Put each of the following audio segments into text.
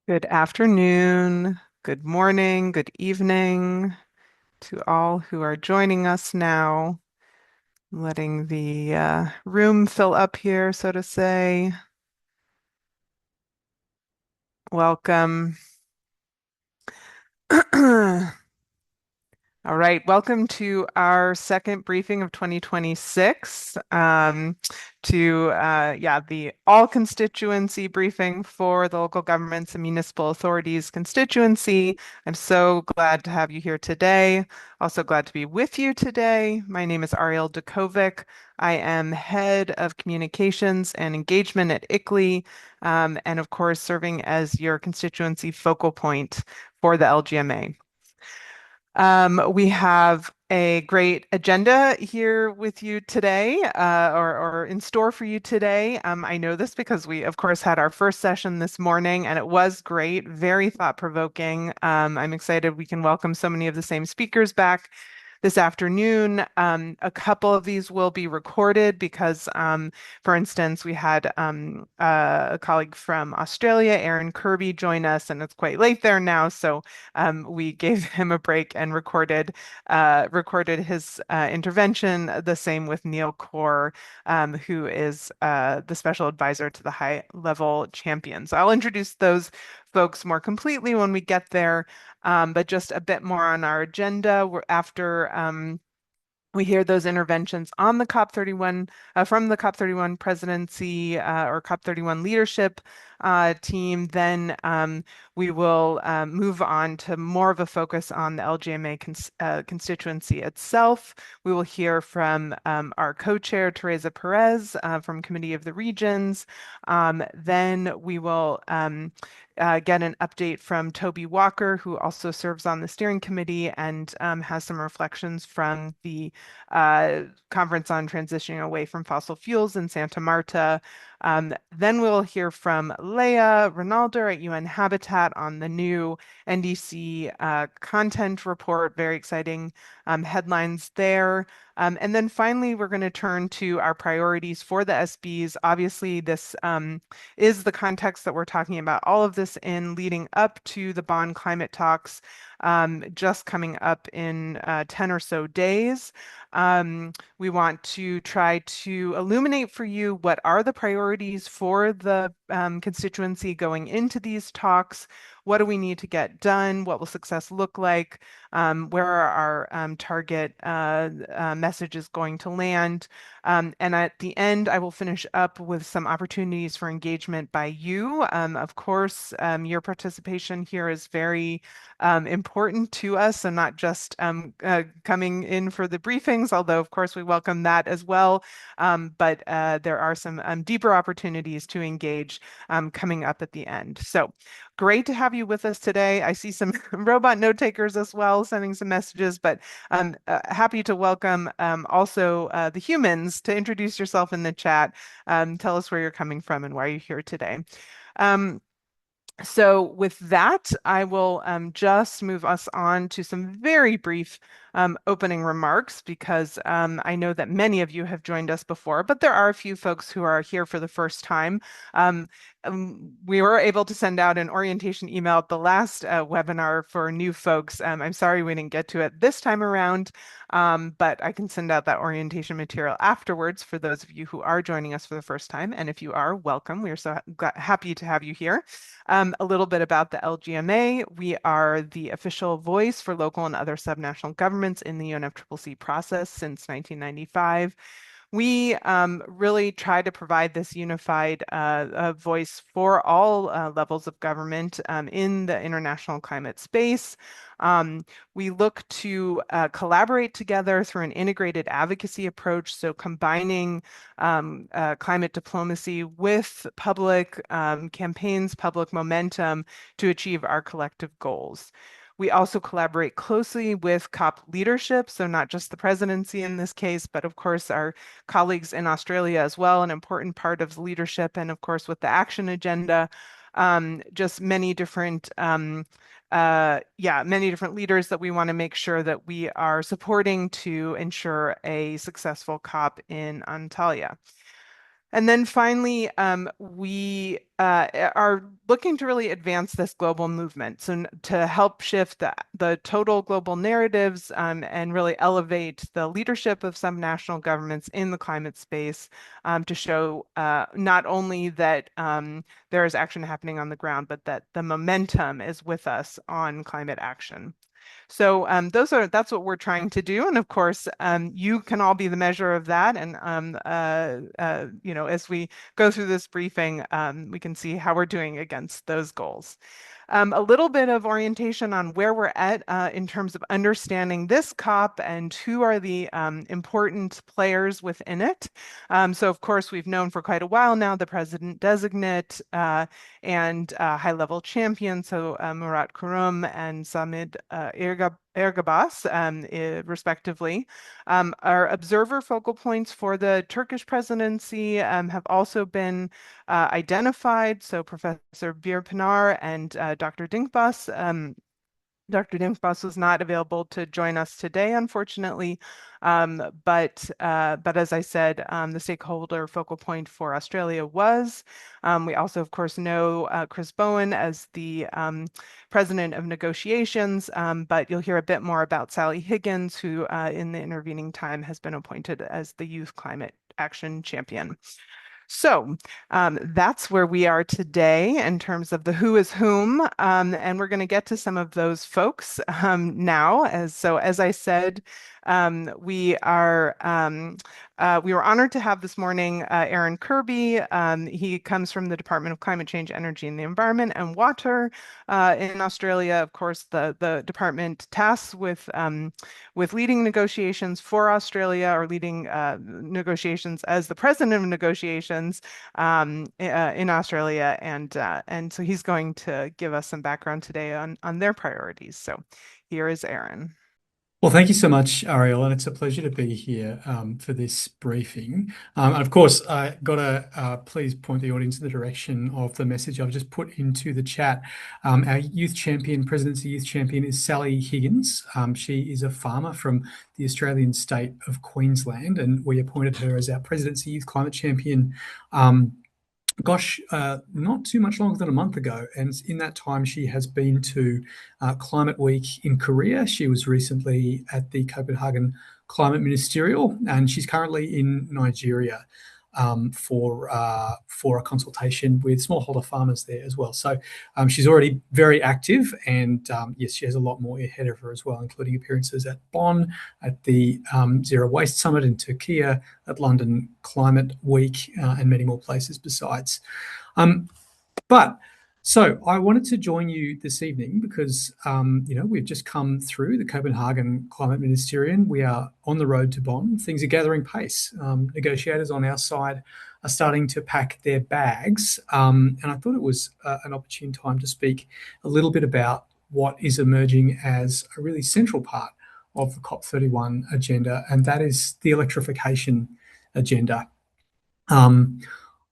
Good afternoon, good morning, good evening to all who are joining us now. Letting the room fill up here, so to say. Welcome. All right, welcome to our second briefing of 2026 the all-constituency briefing for the local governments and municipal authorities constituency. I'm so glad to have you here today. Also glad to be with you today. My name is Ariel Dukovic. I am head of communications and engagement at ICLEI, and of course serving as your constituency focal point for the LGMA. We have a great agenda here with you today, or in store for you today. I know this because we, of course, had our first session this morning, and it was great, very thought-provoking. I'm excited we can welcome so many of the same speakers back this afternoon. A couple of these will be recorded because, for instance, we had a colleague from Australia, Aaron Kirby, join us, and it's quite late there now, so we gave him a break and recorded his intervention. The same with Neil Kaur, who is the special advisor to the high-level champions. I'll introduce those folks more completely when we get there. But just a bit more on our agenda. After we hear those interventions on the COP31 from the COP31 presidency or COP31 leadership team, then we will move on to more of a focus on the LGMA constituency itself. We will hear from our co-chair, Teresa Perez, from Committee of the Regions. Then we will get an update from Toby Walker, who also serves on the steering committee and has some reflections from the conference on transitioning away from fossil fuels in Santa Marta. Then we'll hear from Leah Ronaldo at UN Habitat on the new NDC content report. Very exciting headlines there. And then finally, we're going to turn to our priorities for the SBs. Obviously, this is the context that we're talking about all of this in leading up to the Bonn Climate Talks just coming up in 10 or so days. We want to try to illuminate for you what are the priorities for the constituency going into these talks. What do we need to get done? What will success look like? Where are our target messages going to land? And at the end, I will finish up with some opportunities for engagement by you. Of course, your participation here is very important to us, and not just coming in for the briefings, although of course we welcome that as well. But there are some deeper opportunities to engage coming up at the end. So great to have you with us today. I see some robot note takers as well sending some messages, but I'm happy to welcome also the humans to introduce yourself in the chat. Tell us where you're coming from and why you're here today. So with that, I will just move us on to some very brief opening remarks because I know that many of you have joined us before, but there are a few folks who are here for the first time. We were able to send out an orientation email at the last webinar for new folks. I'm sorry we didn't get to it this time around, but I can send out that orientation material afterwards for those of you who are joining us for the first time. And if you are, welcome. We are so happy to have you here. A little bit about the LGMA. We are the official voice for local and other subnational governments in the UNFCCC process since 1995. We really try to provide this unified voice for all levels of government in the international climate space. We look to collaborate together through an integrated advocacy approach, so combining climate diplomacy with public campaigns, public momentum to achieve our collective goals. We also collaborate closely with COP leadership, so not just the presidency in this case, but of course our colleagues in Australia as well, an important part of leadership, and of course with the action agenda, just many different many different leaders that we want to make sure that we are supporting to ensure a successful COP in Antalya. And then finally, we are looking to really advance this global movement. So to help shift the total global narratives and really elevate the leadership of some national governments in the climate space to show not only that there is action happening on the ground, but that the momentum is with us on climate action. So that's what we're trying to do. And of course, you can all be the measure of that. And as we go through this briefing, we can see how we're doing against those goals. A little bit of orientation on where we're at in terms of understanding this COP and who are the important players within it. So of course, we've known for quite a while now the president designate and high-level champions, so Murat Kurum and Samit Ergabas, respectively. Our observer focal points for the Turkish presidency have also been identified. So Professor Bir Pinar and Dr. Dinkbas. Dr. Dinkbas was not available to join us today, unfortunately. But as I said, the stakeholder focal point for Australia was. We also, of course, know Chris Bowen as the president of negotiations, but you'll hear a bit more about Sally Higgins, who in the intervening time has been appointed as the Youth Climate Action Champion. So that's where we are today in terms of the who is whom, and we're going to get to some of those folks now. As I said, we were honored to have this morning Aaron Kirby. He comes from the Department of Climate Change, Energy and the Environment and Water in Australia. Of course, the department tasks with leading negotiations for Australia or leading negotiations as the president of negotiations in Australia. And so he's going to give us some background today on their priorities. So here is Aaron. Well, thank you so much, Ariel, and it's a pleasure to be here for this briefing. And of course, I got to please point the audience in the direction of the message I've just put into the chat. Our youth champion, presidency youth champion, is Sally Higgins. She is a farmer from the Australian state of Queensland, and we appointed her as our presidency youth climate champion. Not too much longer than a month ago. And in that time, she has been to Climate Week in Korea. She was recently at the Copenhagen Climate Ministerial, and she's currently in Nigeria for a consultation with smallholder farmers there as well. So she's already very active, and yes, she has a lot more ahead of her as well, including appearances at Bonn, at the Zero Waste Summit in Turkey, at London Climate Week, and many more places besides. So I wanted to join you this evening because, we've just come through the Copenhagen Climate Ministerial. We are on the road to Bonn. Things are gathering pace. Negotiators on our side are starting to pack their bags. And I thought it was an opportune time to speak a little bit about what is emerging as a really central part of the COP31 agenda, and that is the electrification agenda.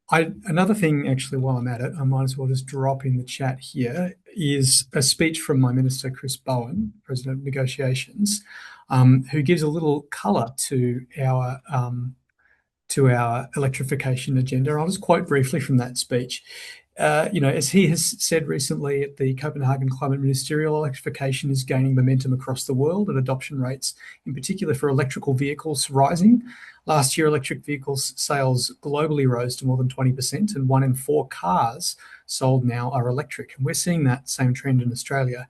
Another thing, actually, while I'm at it, I might as well just drop in the chat here, is a speech from my minister, Chris Bowen, President of Negotiations, who gives a little colour to our electrification agenda. I'll just quote briefly from that speech. As he has said recently at the Copenhagen Climate Ministerial, electrification is gaining momentum across the world, and adoption rates, in particular for electrical vehicles, rising. Last year, electric vehicles sales globally rose to more than 20%, and 1 in 4 cars sold now are electric. And we're seeing that same trend in Australia.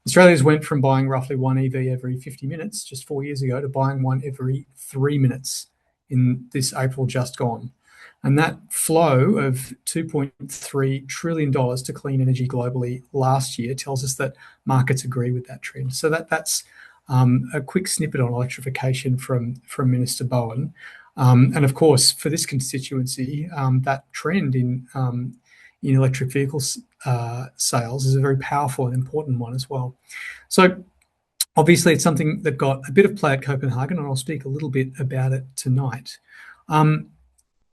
Australians went from buying roughly 1 EV every 50 minutes just 4 years ago to buying one every 3 minutes in this April just gone. And that flow of $2.3 trillion to clean energy globally last year tells us that markets agree with that trend. So that's a quick snippet on electrification from Minister Bowen. And of course, for this constituency, that trend in electric vehicles sales is a very powerful and important one as well. So obviously, it's something that got a bit of play at Copenhagen, and I'll speak a little bit about it tonight.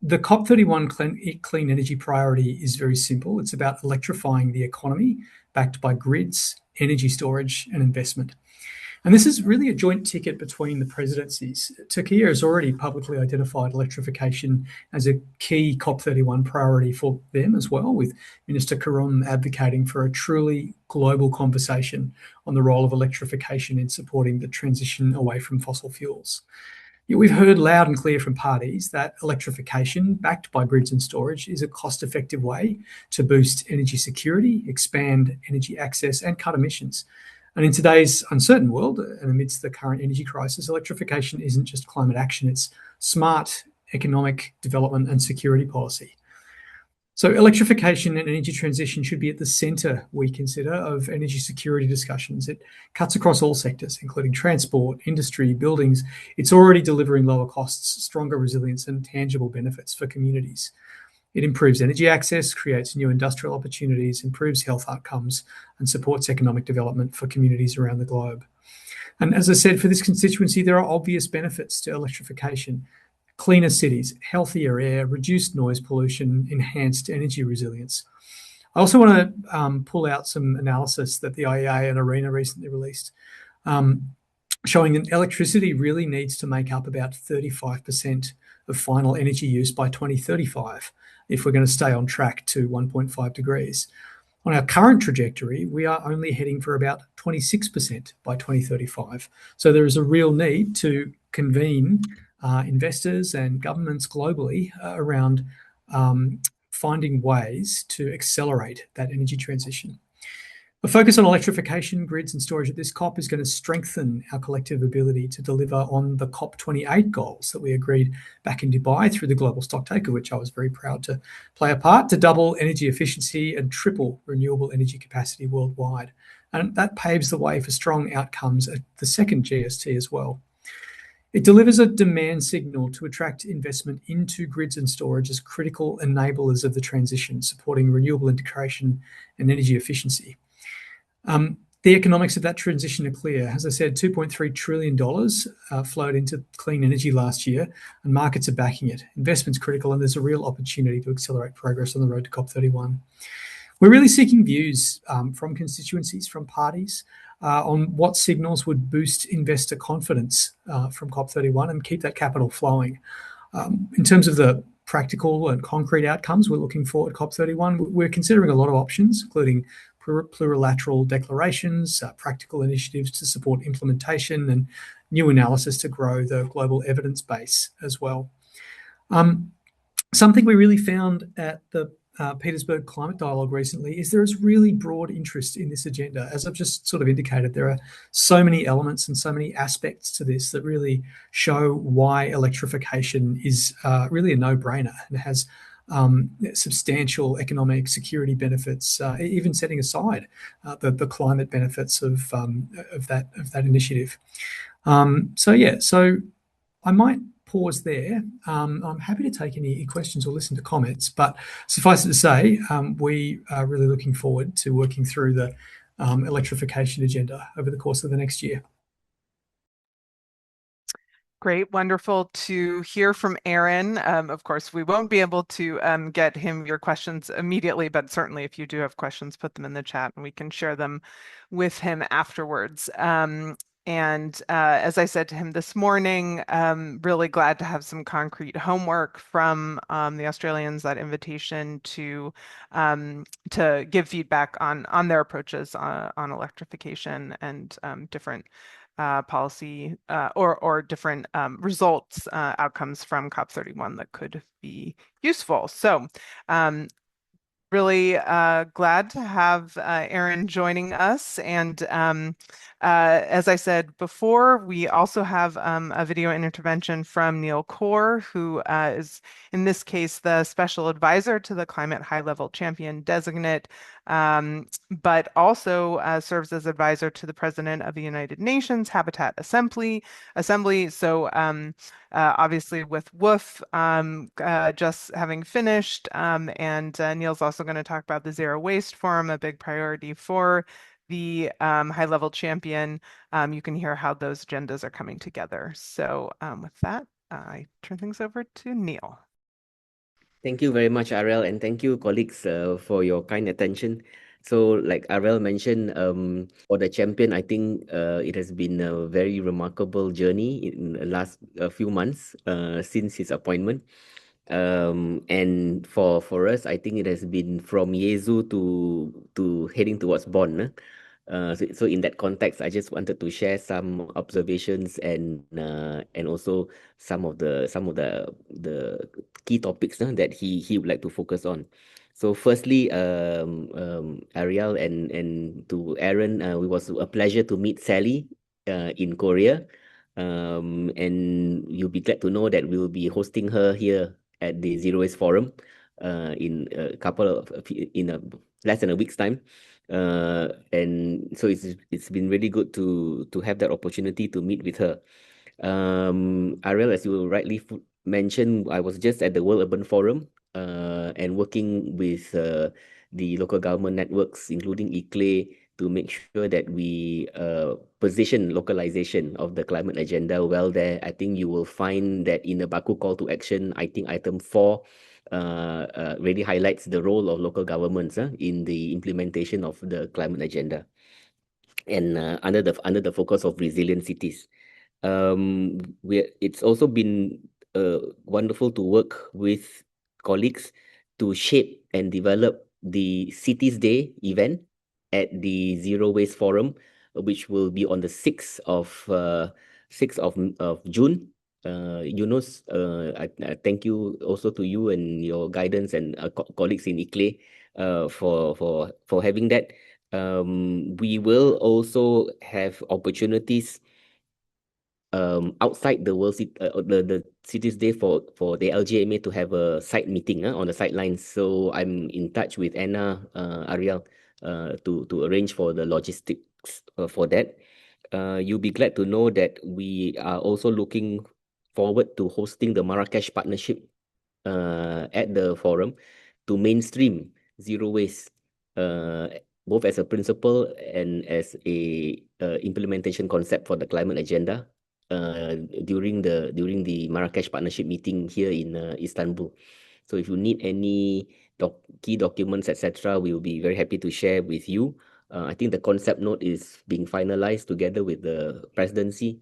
The COP31 clean energy priority is very simple. It's about electrifying the economy, backed by grids, energy storage, and investment. And this is really a joint ticket between the presidencies. Turkey has already publicly identified electrification as a key COP31 priority for them as well, with Minister Karum advocating for a truly global conversation on the role of electrification in supporting the transition away from fossil fuels. We've heard loud and clear from parties that electrification, backed by grids and storage, is a cost-effective way to boost energy security, expand energy access, and cut emissions. And in today's uncertain world, and amidst the current energy crisis, electrification isn't just climate action, it's smart economic development and security policy. So electrification and energy transition should be at the centre, we consider, of energy security discussions. It cuts across all sectors, including transport, industry, buildings. It's already delivering lower costs, stronger resilience, and tangible benefits for communities. It improves energy access, creates new industrial opportunities, improves health outcomes, and supports economic development for communities around the globe. And as I said, for this constituency, there are obvious benefits to electrification: cleaner cities, healthier air, reduced noise pollution, enhanced energy resilience. I also want to pull out some analysis that the IEA and ARENA recently released, showing that electricity really needs to make up about 35% of final energy use by 2035 if we're going to stay on track to 1.5 degrees. On our current trajectory, we are only heading for about 26% by 2035. So there is a real need to convene investors and governments globally around finding ways to accelerate that energy transition. A focus on electrification, grids and storage at this COP is going to strengthen our collective ability to deliver on the COP28 goals that we agreed back in Dubai through the Global Stocktaker, which I was very proud to play a part, to double energy efficiency and triple renewable energy capacity worldwide. And that paves the way for strong outcomes at the second GST as well. It delivers a demand signal to attract investment into grids and storage as critical enablers of the transition, supporting renewable integration and energy efficiency. The economics of that transition are clear. As I said, $2.3 trillion flowed into clean energy last year, and markets are backing it. Investment's critical, and there's a real opportunity to accelerate progress on the road to COP31. We're really seeking views from constituencies, from parties, on what signals would boost investor confidence from COP31 and keep that capital flowing. In terms of the practical and concrete outcomes we're looking for at COP31, we're considering a lot of options, including plurilateral declarations, practical initiatives to support implementation, and new analysis to grow the global evidence base as well. Something we really found at the Petersburg Climate Dialogue recently is there is really broad interest in this agenda. As I've just sort of indicated, there are so many elements and so many aspects to this that really show why electrification is really a no-brainer and has substantial economic security benefits, even setting aside the climate benefits of that initiative. So I might pause there. I'm happy to take any questions or listen to comments, but suffice it to say, we are really looking forward to working through the electrification agenda over the course of the next year. Great, wonderful to hear from Aaron. Of course, we won't be able to get him your questions immediately, but certainly if you do have questions, put them in the chat and we can share them with him afterwards. And as I said to him this morning, really glad to have some concrete homework from the Australians, that invitation to give feedback on their approaches on electrification and different policy or different results, outcomes from COP31 that could be useful. So really glad to have Aaron joining us. And as I said before, we also have a video intervention from Neil Kaur, who is in this case the special advisor to the Climate High-Level Champion designate, but also serves as advisor to the President of the United Nations Habitat Assembly. So obviously with WWOOF just having finished, and Neil's also going to talk about the Zero Waste Forum, a big priority for the high-level champion. You can hear how those agendas are coming together. So with that, I turn things over to Neil. Thank you very much, Ariel, and thank you, colleagues, for your kind attention. So, like Arel mentioned, for the champion, I think it has been a very remarkable journey in the last few months since his appointment. And for us, I think it has been from Yezu to heading towards Bonn. So in that context, I just wanted to share some observations and also some of the key topics that he would like to focus on. So firstly, Ariel and to Aaron, it was a pleasure to meet Sally in Korea. And you'll be glad to know that we will be hosting her here at the Zero Waste Forum in a couple of in a less than a week's time. And so it's been really good to have that opportunity to meet with her. Ariel, as you rightly mentioned, I was just at the World Urban Forum and working with the local government networks, including ICLE, to make sure that we position localization of the climate agenda well there. I think you will find that in the Baku call to action, I think item 4 really highlights the role of local governments in the implementation of the climate agenda and under the focus of resilient cities. It's also been wonderful to work with colleagues to shape and develop the Cities Day event at the Zero Waste Forum, which will be on the 6th of June. Yunus, I thank you also to you and your guidance and colleagues in ICLE for having that. We will also have opportunities outside the the Cities Day for the LGMA to have a site meeting on the sidelines. So I'm in touch with Anna, Ariel, to arrange for the logistics for that. You'll be glad to know that we are also looking forward to hosting the Marrakesh Partnership at the forum to mainstream zero waste, both as a principle and as a implementation concept for the climate agenda during the Marrakesh Partnership meeting here in Istanbul. So if you need any key documents, etc., we will be very happy to share with you. I think the concept note is being finalized together with the presidency,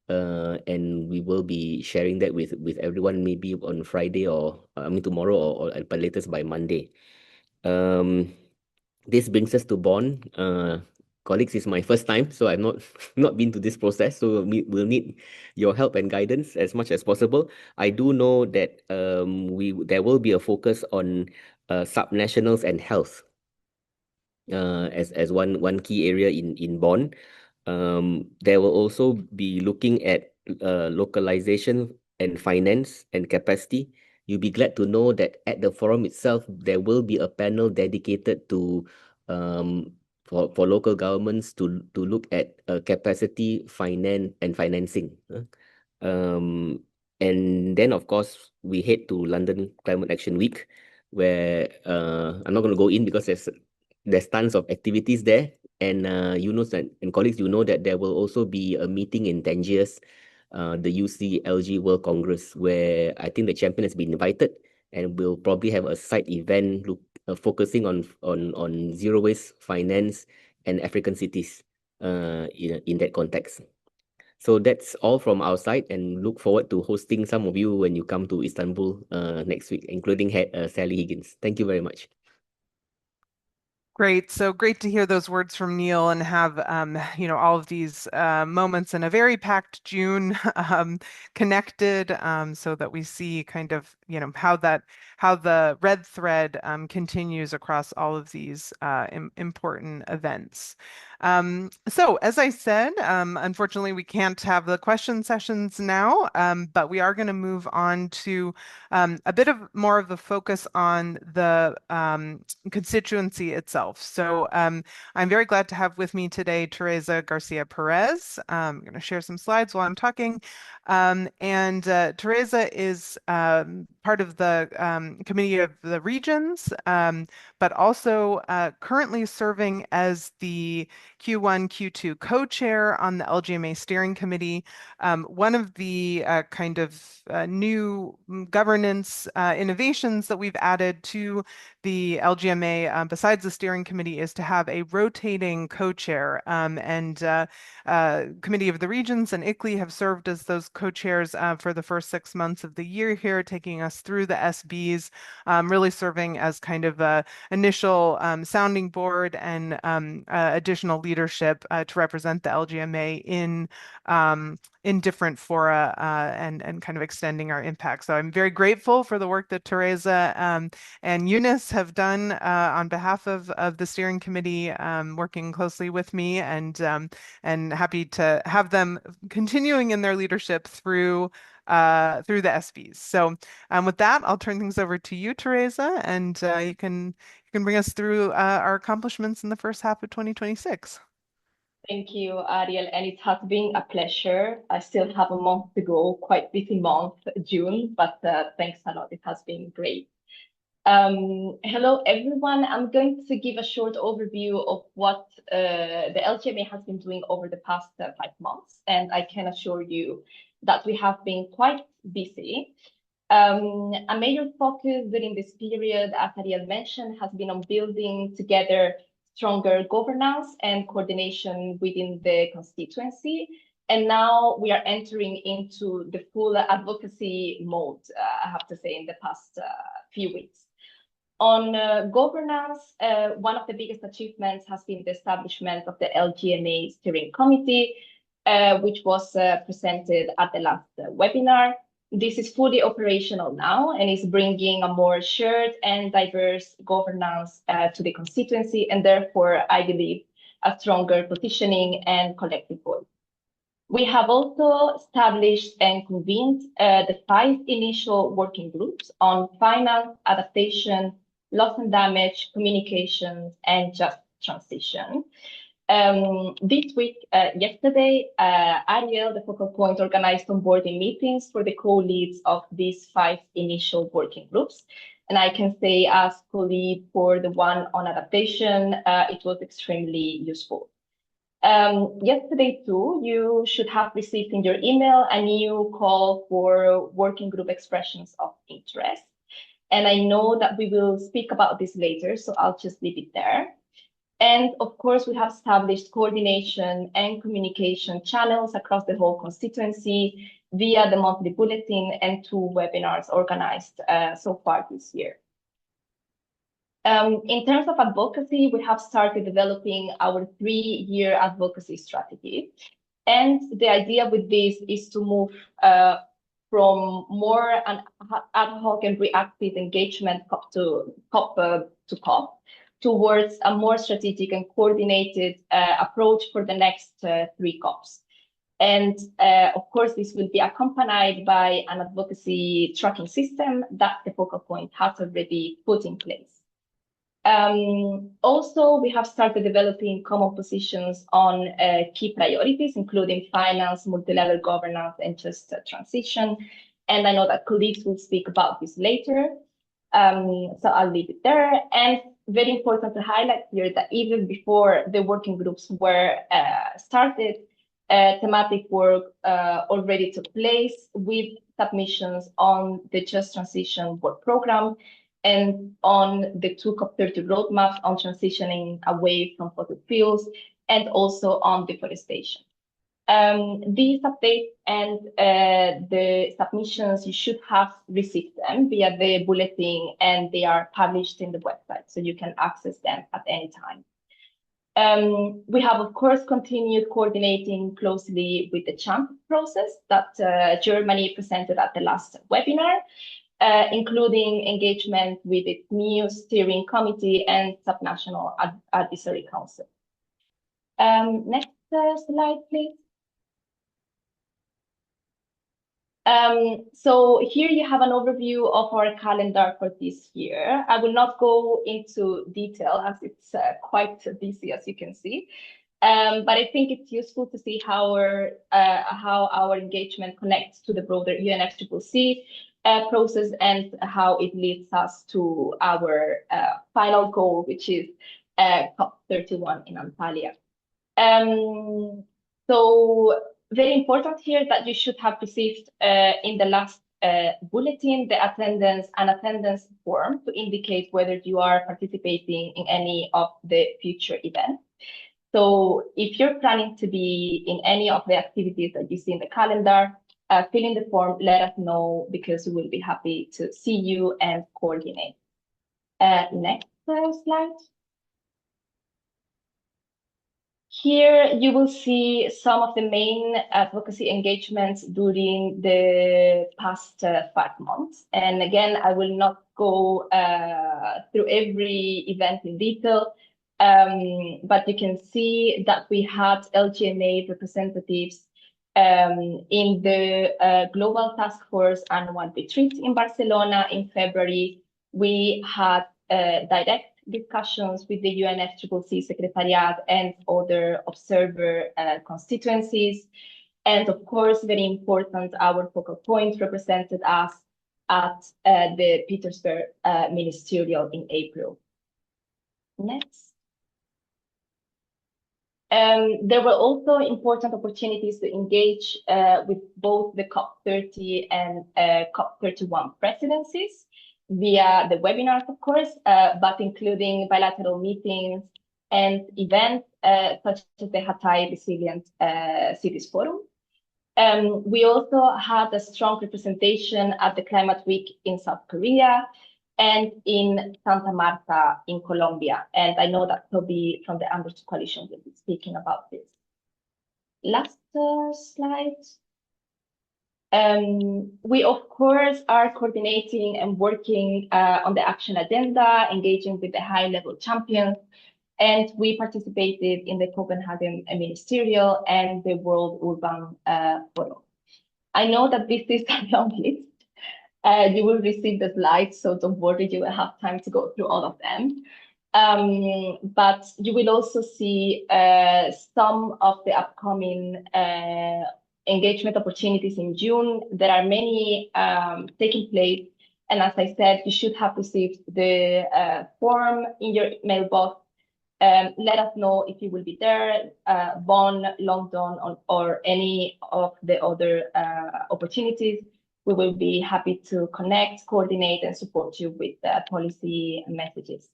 and we will be sharing that with everyone maybe on Friday or I mean tomorrow or at the latest by Monday. Um, this brings us to Bonn. Colleagues, it's my first time, so I've not not been to this process. So we'll need your help and guidance as much as possible. I do know that there will be a focus on subnationals and health as one key area in Bonn. There will also be looking at localization and finance and capacity. You'll be glad to know that at the forum itself, there will be a panel dedicated to for local governments to look at capacity, finance, and financing. Um, and then, of course, we head to London Climate Action Week, where I'm not going to go in because there's tons of activities there. And you know that, and colleagues, you know that there will also be a meeting in Tangiers, the UCLG World Congress, where I think the champion has been invited, and we'll probably have a side event focusing on zero waste finance and African cities in that context. So that's all from our side, and look forward to hosting some of you when you come to Istanbul next week, including Sally Higgins. Thank you very much. Great. So great to hear those words from Neil and have all of these moments in a very packed June connected so that we see kind of how the red thread continues across all of these important events. So as I said, unfortunately we can't have the question sessions now, but we are going to move on to a bit of more of the focus on the constituency itself. So I'm very glad to have with me today Teresa Garcia Perez. I'm going to share some slides while I'm talking. And Teresa is part of the Committee of the Regions, but also currently serving as the Q1, Q2 co-chair on the LGMA Steering Committee. One of the kind of new governance innovations that we've added to the LGMA, besides the steering steering committee is to have a rotating co-chair, and Committee of the Regions and ICLEI have served as those co-chairs for the first 6 months of the year here, taking us through the SBs, really serving as kind of a initial sounding board and additional leadership to represent the LGMA in different fora and kind of extending our impact. So I'm very grateful for the work that Teresa and Eunice have done on behalf of the steering committee, working closely with me, and happy to have them continuing in their leadership through the SBs. So with that, I'll turn things over to you, Teresa, and you can bring us through our accomplishments in the first half of 2026. Thank you, Ariel, and it has been a pleasure. I still have a month to go, quite busy month, June, but thanks a lot. It has been great. Hello, everyone. I'm going to give a short overview of what the LGMA has been doing over the past 5 months, and I can assure you that we have been quite busy. A major focus during this period, as Ariel mentioned, has been on building together stronger governance and coordination within the constituency. And now we are entering into the full advocacy mode, I have to say, in the past few weeks. On governance, one of the biggest achievements has been the establishment of the LGMA Steering Committee, which was presented at the last webinar. This is fully operational now and is bringing a more shared and diverse governance to the constituency, and therefore, I believe, a stronger positioning and collective voice. We have also established and convened the 5 initial working groups on finance, adaptation, loss and damage, communications, and just transition. This week, yesterday, Ariel, the focal point, organized onboarding meetings for the co-leads of these 5 initial working groups. And I can say, as co-lead for the one on adaptation, it was extremely useful. Yesterday, too, you should have received in your email a new call for working group expressions of interest. And I know that we will speak about this later, so I'll just leave it there. And of course, we have established coordination and communication channels across the whole constituency via the monthly bulletin and 2 webinars organized so far this year. In terms of advocacy, we have started developing our 3-year advocacy strategy. And the idea with this is to move from more an ad hoc and reactive engagement COP to COP towards a more strategic and coordinated approach for the next 3 COPs. And of course, this will be accompanied by an advocacy tracking system that the focal point has already put in place. Also, we have started developing common positions on key priorities, including finance, multi-level governance, and just transition. And I know that colleagues will speak about this later. So I'll leave it there. And very important to highlight here that even before the working groups were started, thematic work already took place with submissions on the Just Transition work program and on the 2 COP30 roadmaps on transitioning away from fossil fuels and also on deforestation. These updates and the submissions, you should have received them via the bulletin, and they are published in the website, so you can access them at any time. We have, of course, continued coordinating closely with the CHAMP process that Germany presented at the last webinar, including engagement with its new steering committee and subnational advisory council. Next slide, please. So here you have an overview of our calendar for this year. I will not go into detail as it's quite busy, as you can see. But I think it's useful to see how our engagement connects to the broader UNFCCC process and how it leads us to our final goal, which is COP31 in Antalya. So very important here that you should have received in the last bulletin, the attendance form to indicate whether you are participating in any of the future events. So if you're planning to be in any of the activities that you see in the calendar, fill in the form, let us know, because we will be happy to see you and coordinate. Next slide. Here you will see some of the main advocacy engagements during the past 5 months. And again, I will not go through every event in detail, but you can see that we had LGMA representatives in the Global Task Force Annual Retreat in Barcelona in February. We had direct discussions with the UNFCCC Secretariat and other observer constituencies. And of course, very important, our focal point represented us at the Petersburg Ministerial in April. Next. There were also important opportunities to engage with both the COP30 and COP31 presidencies via the webinars, of course, but including bilateral meetings and events such as the Hatay Resilient Cities Forum. We also had a strong representation at the Climate Week in South Korea and in Santa Marta in Colombia. And I know that Toby from the Amherst Coalition will be speaking about this. Last slide. We, of course, are coordinating and working on the action agenda, engaging with the high-level champions, and we participated in the Copenhagen Ministerial and the World Urban Forum. I know that this is a long list. You will receive the slides, so don't worry, you will have time to go through all of them. But you will also see some of the upcoming engagement opportunities in June. There are many taking place. And as I said, you should have received the form in your mailbox. Let us know if you will be there, Bonn, London, or any of the other opportunities. We will be happy to connect, coordinate, and support you with policy messages.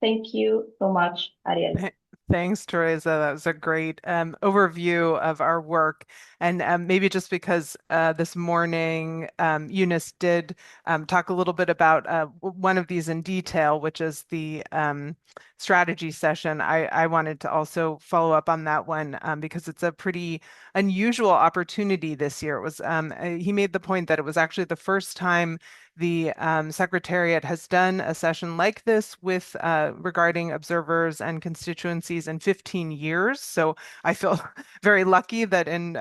Thank you so much, Ariel. Thanks, Teresa. That was a great overview of our work. And maybe just because this morning Eunice did talk a little bit about one of these in detail, which is the strategy session, I wanted to also follow up on that one because it's a pretty unusual opportunity this year. It was he made the point that it was actually the first time the Secretariat has done a session like this with regarding observers and constituencies in 15 years. So I feel very lucky that in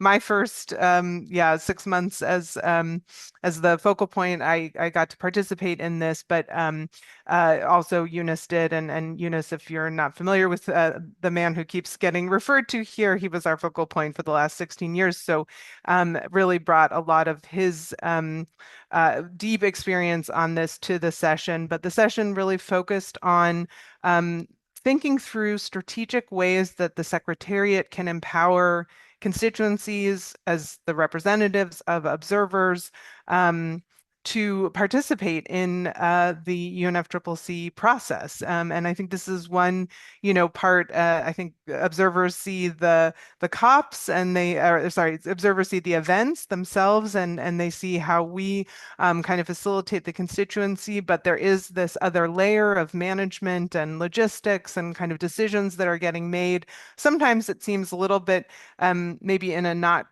my first 6 months as the focal point, I got to participate in this, but also Eunice did. And Eunice, if you're not familiar with the man who keeps getting referred to here, he was our focal point for the last 16 years. So really brought a lot of his deep experience on this to the session, but the session really focused on thinking through strategic ways that the Secretariat can empower constituencies as the representatives of observers to participate in the UNFCCC process. And I think this is one, part, I think observers see the COPs and observers see the events themselves and they see how we kind of facilitate the constituency, but there is this other layer of management and logistics and kind of decisions that are getting made. Sometimes it seems a little bit maybe in a not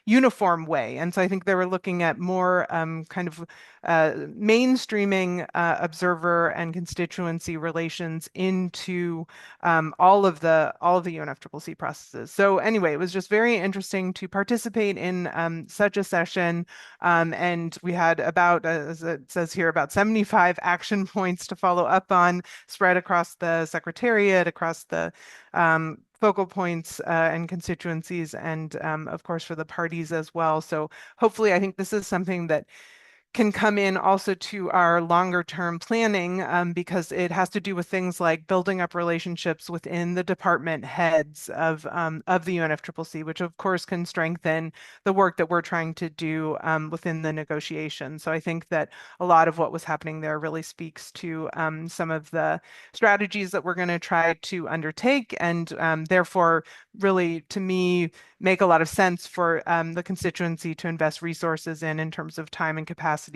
uniform way. And so I think they were looking at more kind of mainstreaming observer and constituency relations into all of the UNFCCC processes. So anyway, it was just very interesting to participate in such a session. And we had about, as it says here, about 75 action points to follow up on, spread across the Secretariat, across the focal points and constituencies, and of course for the parties as well. So hopefully I think this is something that can come in also to our longer term planning because it has to do with things like building up relationships within the department heads of the UNFCCC, which of course can strengthen the work that we're trying to do within the negotiation. So I think that a lot of what was happening there really speaks to some of the strategies that we're going to try to undertake, and therefore really, to me, make a lot of sense for the constituency to invest resources in terms of time and capacity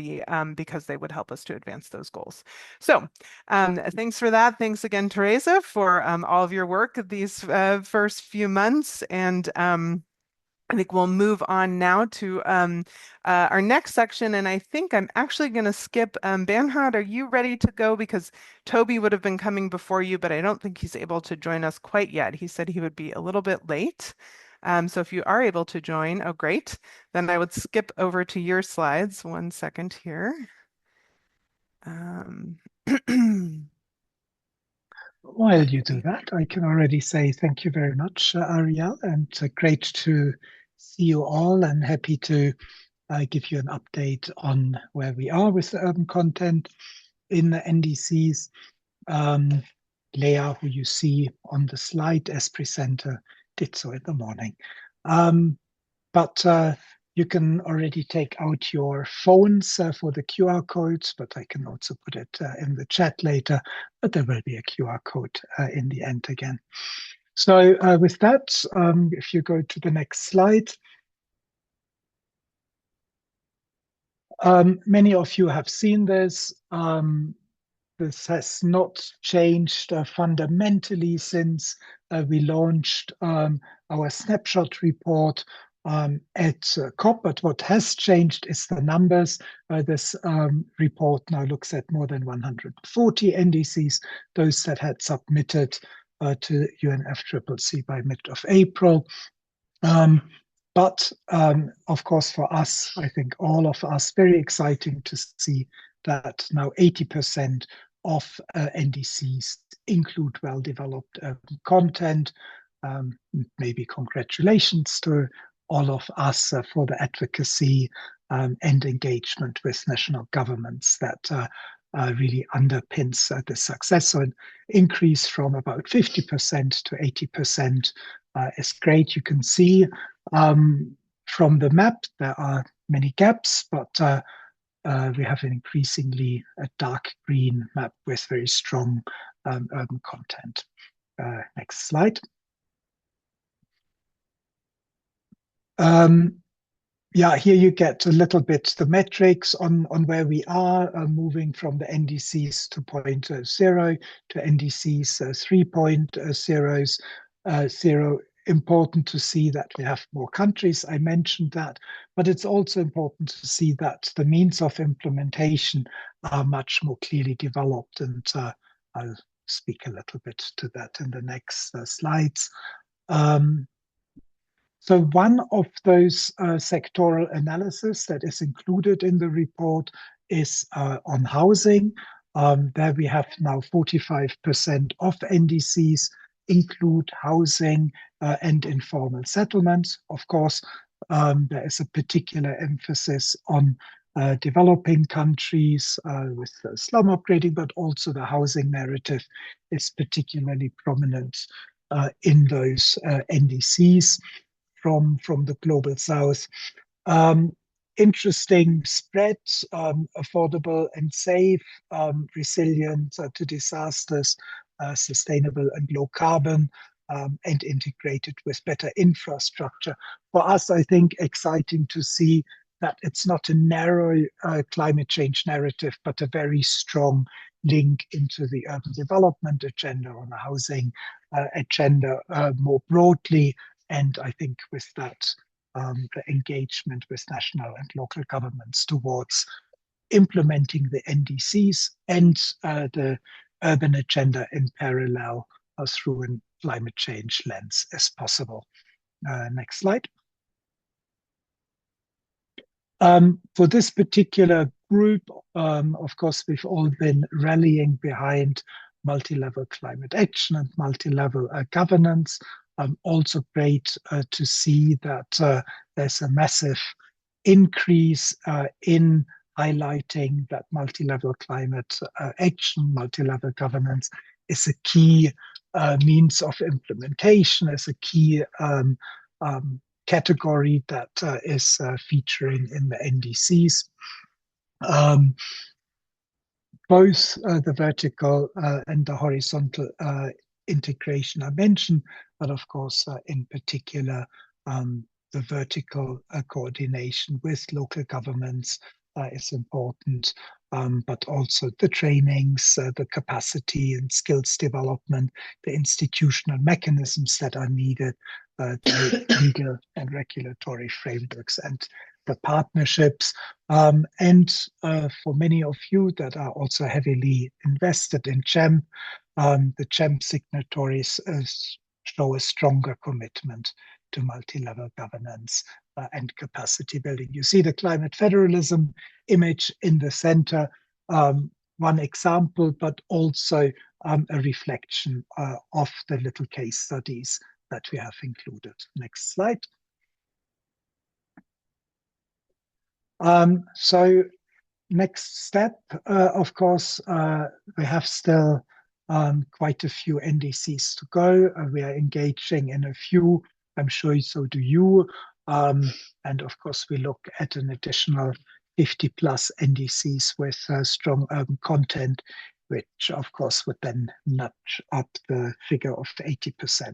because they would help us to advance those goals. So thanks for that. Thanks again, Teresa, for all of your work these first few months. And I think we'll move on now to our next section. And I think I'm actually going to skip Bernhard. Are you ready to go? Because Toby would have been coming before you, but I don't think he's able to join us quite yet. He said he would be a little bit late. So if you are able to join, oh, great. Then I would skip over to your slides. 1 second here. While you do that, I can already say thank you very much, Ariel, and great to see you all, and happy to give you an update on where we are with the urban content in the NDCs. Leah, who you see on the slide as presenter, did so in the morning. But you can already take out your phones for the QR codes, but I can also put it in the chat later, but there will be a QR code in the end again. So with that, if you go to the next slide, many of you have seen this. This has not changed fundamentally since we launched our snapshot report at COP, but what has changed is the numbers. This report now looks at more than 140 NDCs, those that had submitted to UNFCCC by mid of April. But of course, for us, I think all of us, very exciting to see that now 80% of NDCs include well-developed content. Maybe congratulations to all of us for the advocacy and engagement with national governments that really underpins the success. So an increase from about 50% to 80% is great. You can see from the map there are many gaps, but we have an increasingly a dark green map with very strong urban content. Next slide. Yeah, here you get a little bit the metrics on where we are moving from the NDCs 2.0 to NDCs 3.0. Important to see that we have more countries. I mentioned that, but it's also important to see that the means of implementation are much more clearly developed, and I'll speak a little bit to that in the next slides. So one of those sectoral analysis that is included in the report is on housing. There we have now 45% of NDCs include housing and informal settlements. Of course, there is a particular emphasis on developing countries with slum upgrading, but also the housing narrative is particularly prominent in those NDCs from the global south. Interesting spreads, affordable and safe, resilient to disasters, sustainable and low carbon, and integrated with better infrastructure. For us, I think exciting to see that it's not a narrow climate change narrative, but a very strong link into the urban development agenda or the housing agenda more broadly. And I think with that, the engagement with national and local governments towards implementing the NDCs and the urban agenda in parallel through a climate change lens as possible. Next slide. For this particular group, of course, we've all been rallying behind multi-level climate action and multi-level governance. Also great to see that there's a massive increase in highlighting that multi-level climate action, multi-level governance is a key means of implementation, is a key category that is featuring in the NDCs. Both the vertical and the horizontal integration I mentioned, but of course, in particular, the vertical coordination with local governments is important, but also the trainings, the capacity and skills development, the institutional mechanisms that are needed, the legal and regulatory frameworks, and the partnerships. And for many of you that are also heavily invested in GEM, the GEM signatories show a stronger commitment to multi-level governance and capacity building. You see the climate federalism image in the center, one example, but also a reflection of the little case studies that we have included. Next slide. So next step, of course, we have still quite a few NDCs to go. We are engaging in a few. I'm sure so do you. And of course, we look at an additional 50 plus NDCs with strong urban content, which of course would then nudge up the figure of 80%.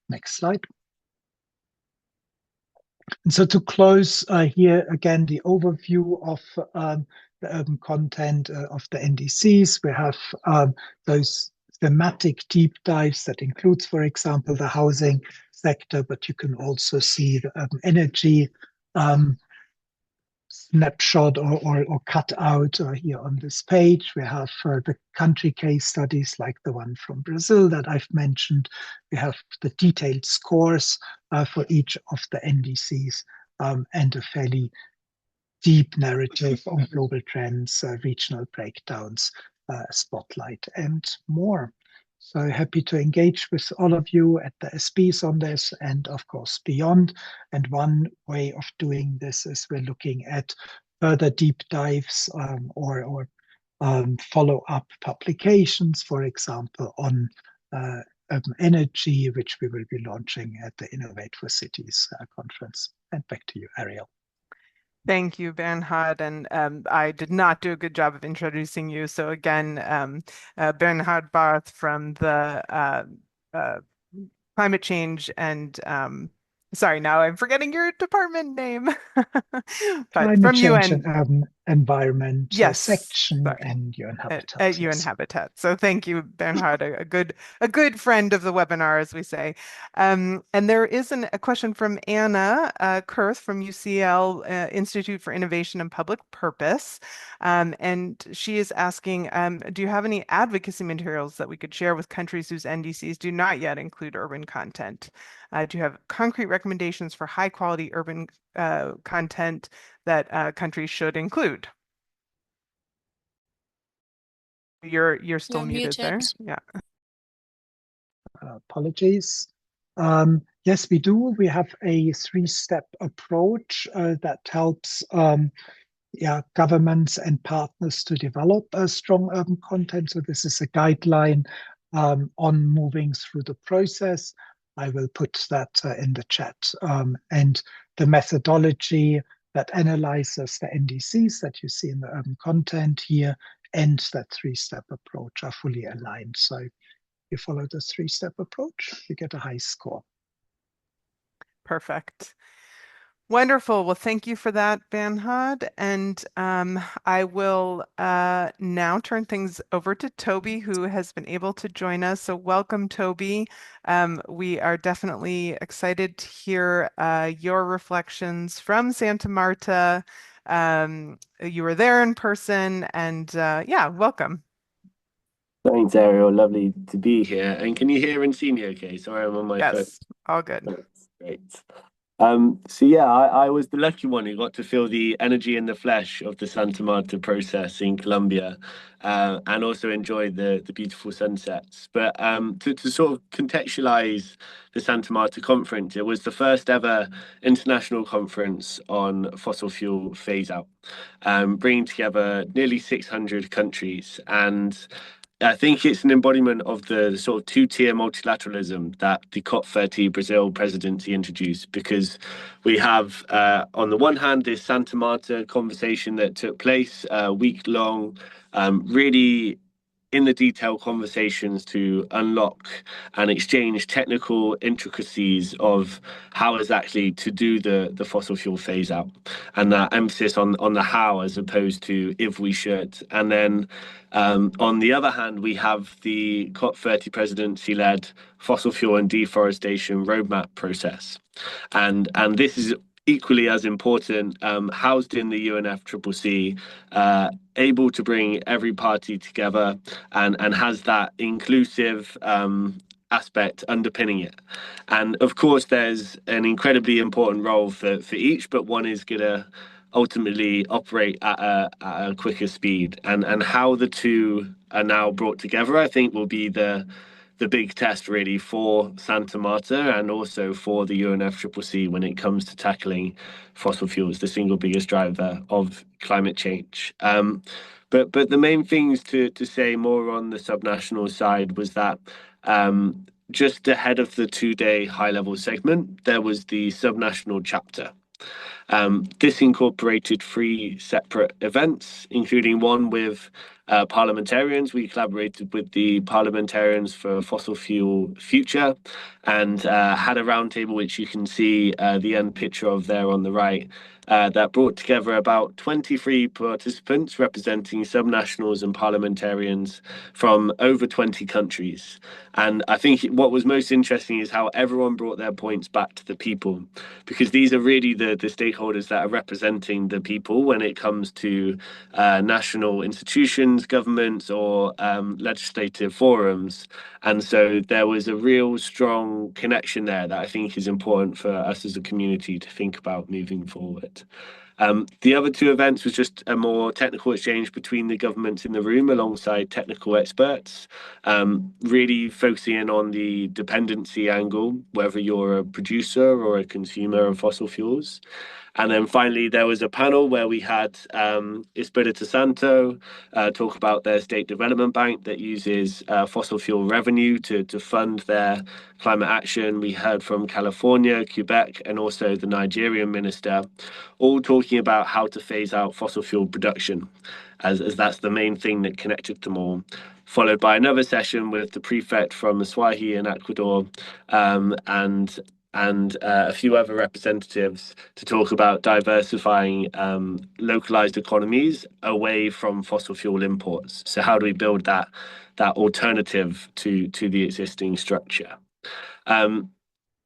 Next slide. And so to close here, again, the overview of the urban content of the NDCs, we have those thematic deep dives that includes, for example, the housing sector, but you can also see the urban energy snapshot or cut out here on this page. We have the country case studies like the one from Brazil that I've mentioned. We have the detailed scores for each of the NDCs and a fairly deep narrative on global trends, regional breakdowns, spotlight, and more. So happy to engage with all of you at the SBs on this and of course beyond. And one way of doing this is we're looking at further deep dives or follow-up publications, for example, on urban energy, which we will be launching at the Innovate for Cities conference. And back to you, Ariel. Thank you, Bernhard. And I did not do a good job of introducing you. So again, Bernhard Barth from the Climate Change and sorry, now I'm forgetting your department name. But Climate from Change UN. and Urban Environment Yes, section sorry. and UN Habitat. At UN Habitat. So thank you, Bernhard, a good friend of the webinar, as we say. And there is a question from Anna Kurth from UCL Institute for Innovation and Public Purpose. And she is asking, do you have any advocacy materials that we could share with countries whose NDCs do not yet include urban content? Do you have concrete recommendations for high quality urban content that countries should include? You're still muted there. Yeah. Apologies. Yes, we do. We have a three-step approach that helps governments and partners to develop a strong urban content. So this is a guideline on moving through the process. I will put that in the chat. And the methodology that analyzes the NDCs that you see in the urban content here and that three-step approach are fully aligned. So if you follow the three-step approach, you get a high score. Perfect. Wonderful. Well, thank you for that, Bernhard. And I will now turn things over to Toby, who has been able to join us. So welcome, Toby. We are definitely excited to hear your reflections from Santa Marta. You were there in person, and yeah, welcome. Thanks, Ariel. Lovely to be here. And can you hear and see me okay? Sorry, I'm on my phone. Yes, all good. That's great. So yeah, I was the lucky one who got to feel the energy in the flesh of the Santa Marta process in Colombia, and also enjoy the beautiful sunsets. But to sort of contextualize the Santa Marta conference, it was the first ever international conference on fossil fuel phase out, bringing together nearly 600 countries. And I think it's an embodiment of the sort of two-tier multilateralism that the COP30 Brazil presidency introduced, because we have, on the one hand, this Santa Marta conversation that took place week-long, really in the detail conversations to unlock and exchange technical intricacies of how exactly to do the fossil fuel phase out, and that emphasis on the how as opposed to if we should. And then on the other hand, we have the COP30 presidency led fossil fuel and deforestation roadmap process. And this is equally as important, housed in the UNFCCC, able to bring every party together and has that inclusive aspect underpinning it. And of course, there's an incredibly important role for each, but one is going to ultimately operate at a quicker speed. And how the two are now brought together, I think, will be the big test really for Santa Marta and also for the UNFCCC when it comes to tackling fossil fuels, the single biggest driver of climate change. But the main things to say more on the subnational side was that just ahead of the 2-day high-level segment, there was the subnational chapter. This incorporated 3 separate events, including one with parliamentarians. We collaborated with the parliamentarians for Fossil Fuel Future and had a roundtable, which you can see the end picture of there on the right, that brought together about 23 participants representing subnationals and parliamentarians from over 20 countries. And I think what was most interesting is how everyone brought their points back to the people, because these are really the stakeholders that are representing the people when it comes to national institutions, governments, or legislative forums. And so there was a real strong connection there that I think is important for us as a community to think about moving forward. The other 2 events was just a more technical exchange between the governments in the room alongside technical experts, really focusing in on the dependency angle, whether you're a producer or a consumer of fossil fuels. And then finally, there was a panel where we had Espírito Santo talk about their state development bank that uses fossil fuel revenue to fund their climate action. We heard from California, Quebec, and also the Nigerian minister, all talking about how to phase out fossil fuel production, as that's the main thing that connected them all. Followed by another session with the prefect from Maswahi in Ecuador, and a few other representatives to talk about diversifying localized economies away from fossil fuel imports. So how do we build that alternative to the existing structure?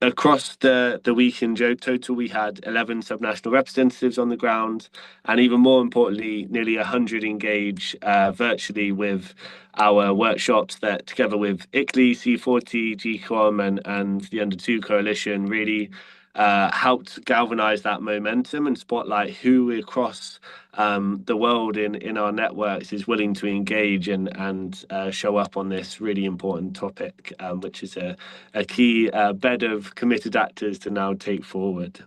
Across the week in total, we had 11 subnational representatives on the ground, and even more importantly, nearly 100 engage virtually with our workshops that, together with ICLEI, C40, GCOM, and the Under 2 Coalition, really helped galvanize that momentum and spotlight who across the world in our networks is willing to engage and show up on this really important topic, which is a key bed of committed actors to now take forward.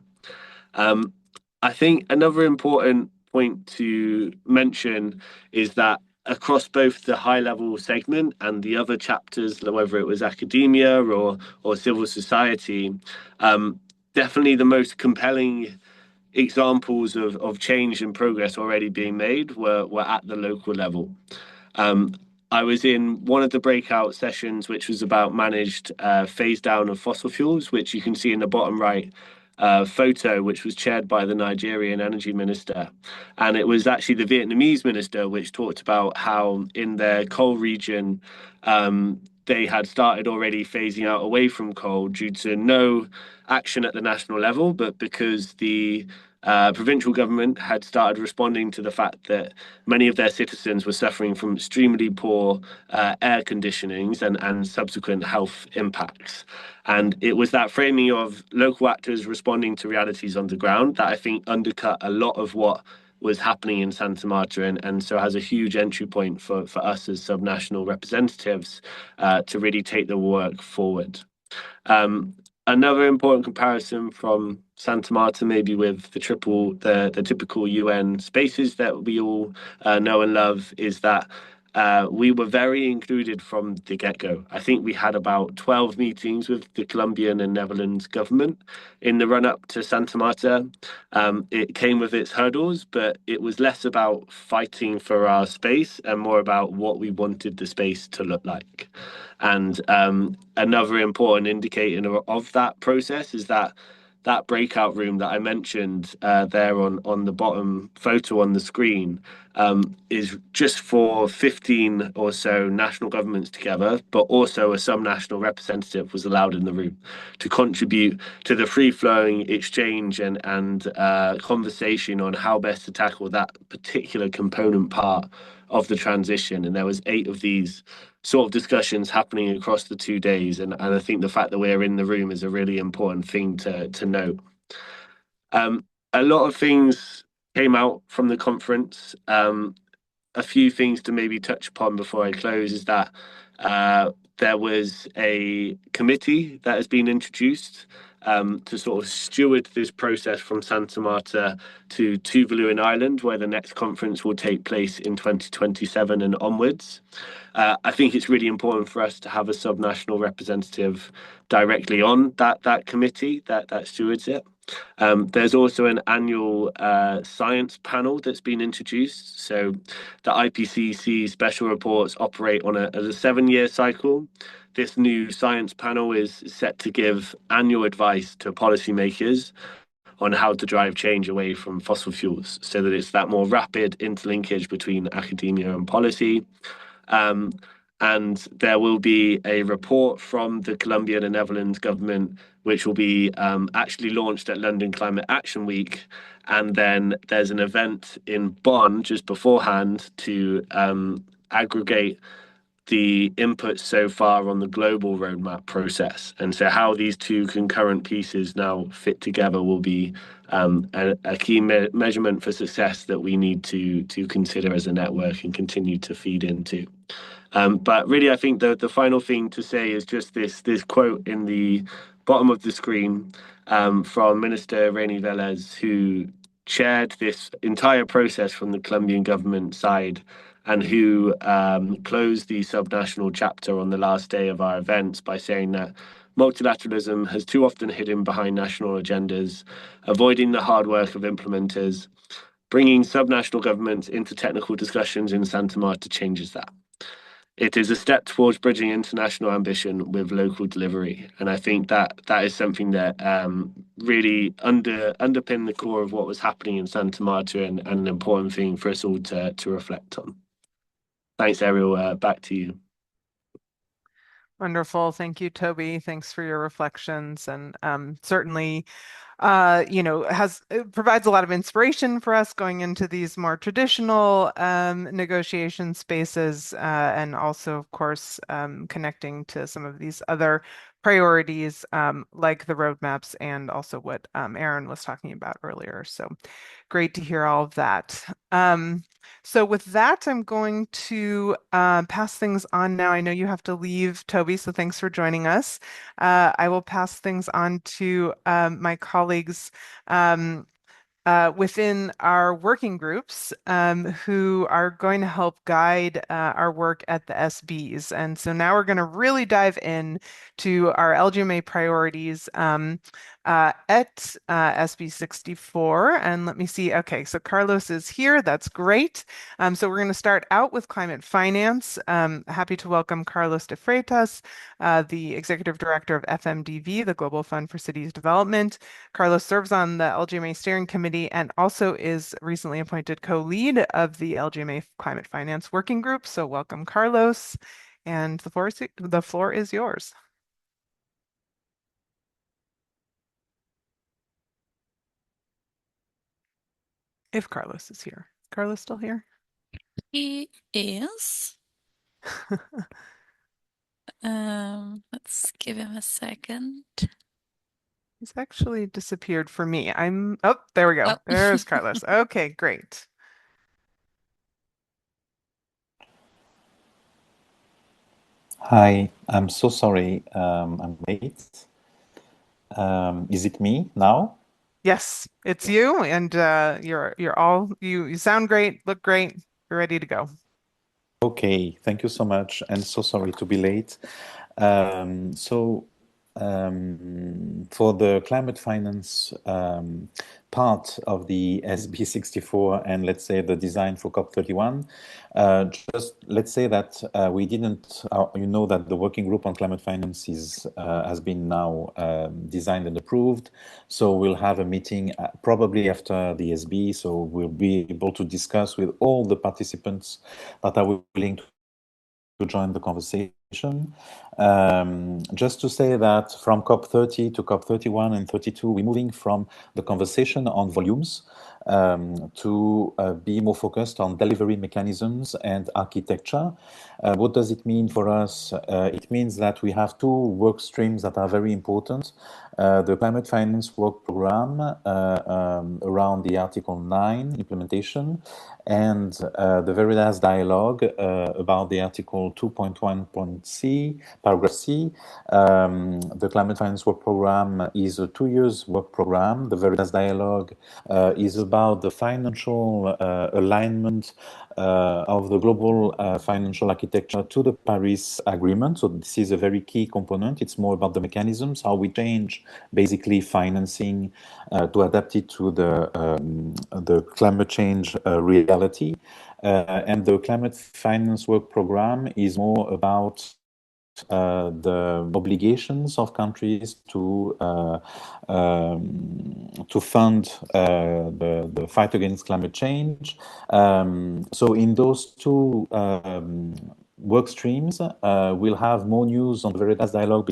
I think another important point to mention is that across both the high level segment and the other chapters, whether it was academia or civil society, definitely the most compelling examples of change and progress already being made were at the local level. I was in one of the breakout sessions, which was about managed phase down of fossil fuels, which you can see in the bottom right photo, which was chaired by the Nigerian energy minister. And it was actually the Vietnamese minister which talked about how in their coal region, they had started already phasing out away from coal due to no action at the national level, but because the provincial government had started responding to the fact that many of their citizens were suffering from extremely poor air conditionings and subsequent health impacts. And it was that framing of local actors responding to realities on the ground that I think undercut a lot of what was happening in Santa Marta, and so has a huge entry point for us as subnational representatives to really take the work forward. Another important comparison from Santa Marta, maybe with the typical UN spaces that we all know and love, is that we were very included from the get-go. I think we had about 12 meetings with the Colombian and Netherlands government in the run-up to Santa Marta. It came with its hurdles, but it was less about fighting for our space and more about what we wanted the space to look like. And another important indicator of that process is that breakout room that I mentioned there on the bottom photo on the screen is just for 15 or so national governments together, but also a subnational representative was allowed in the room to contribute to the free-flowing exchange and conversation on how best to tackle that particular component part of the transition. And there was 8 of these sort of discussions happening across the 2 days. And I think the fact that we're in the room is a really important thing to note. A lot of things came out from the conference. A few things to maybe touch upon before I close is that there was a committee that has been introduced to sort of steward this process from Santa Marta to Tuvalu in Ireland, where the next conference will take place in 2027 and onwards. I think it's really important for us to have a subnational representative directly on that committee that stewards it. There's also an annual science panel that's been introduced. So the IPCC special reports operate on a 7-year cycle. This new science panel is set to give annual advice to policymakers on how to drive change away from fossil fuels so that it's that more rapid interlinkage between academia and policy. And there will be a report from the Colombian and Netherlands government, which will be actually launched at London Climate Action Week. And then there's an event in Bonn just beforehand to aggregate the inputs so far on the global roadmap process. And so how these two concurrent pieces now fit together will be a key measurement for success that we need to consider as a network and continue to feed into. But really, I think the final thing to say is just this quote in the bottom of the screen from Minister Reni Velez, who chaired this entire process from the Colombian government side and who closed the subnational chapter on the last day of our events by saying that multilateralism has too often hidden behind national agendas, avoiding the hard work of implementers. Bringing subnational governments into technical discussions in Santa Marta changes that. It is a step towards bridging international ambition with local delivery. And I think that is something that really underpinned the core of what was happening in Santa Marta and an important thing for us all to reflect on. Thanks, Ariel. Back to you. Wonderful. Thank you, Toby. Thanks for your reflections. And certainly, it provides a lot of inspiration for us going into these more traditional negotiation spaces, and also, of course, connecting to some of these other priorities like the roadmaps and also what Aaron was talking about earlier. So great to hear all of that. So with that, I'm going to pass things on now. I know you have to leave, Toby, so thanks for joining us. I will pass things on to my colleagues within our working groups who are going to help guide our work at the SBs. And so now we're going to really dive in to our LGMA priorities at SB 64. And let me see. Okay, so Carlos is here. That's great. So we're going to start out with climate finance. Happy to welcome Carlos de Freitas, the Executive Director of FMDV, the Global Fund for Cities Development. Carlos serves on the LGMA Steering Committee and also is recently appointed co-lead of the LGMA Climate Finance Working Group. So welcome, Carlos. And the floor is yours. If Carlos is here. Carlos still here? He is. Let's give him a second. He's actually disappeared for me. Oh, there we go. Oh. There's Carlos. Okay, great. Hi, I'm so sorry. I'm late. Is it me now? Yes, it's you, and you sound great, look great, you're ready to go. Okay, thank you so much, and so sorry to be late. For the climate finance part of the SB64 and let's say the design for COP31, just let's say that we didn't, you know that the working group on climate finance has been now designed and approved. So we'll have a meeting probably after the SB, so we'll be able to discuss with all the participants that are willing to join the conversation. Just to say that from COP30 to COP31 and 32, we're moving from the conversation on volumes to be more focused on delivery mechanisms and architecture. What does it mean for us? It means that we have two work streams that are very important. The climate finance work program around the Article 9 implementation, and the very last dialogue about the Article 2.1.c, paragraph C. The climate finance work program is a 2 years work program. The very last dialogue is about the financial alignment of the global financial architecture to the Paris Agreement. So this is a very key component. It's more about the mechanisms, how we change basically financing to adapt it to the climate change reality. And the climate finance work program is more about the obligations of countries to fund the fight against climate change. So in those two work streams, we'll have more news on the very last dialogue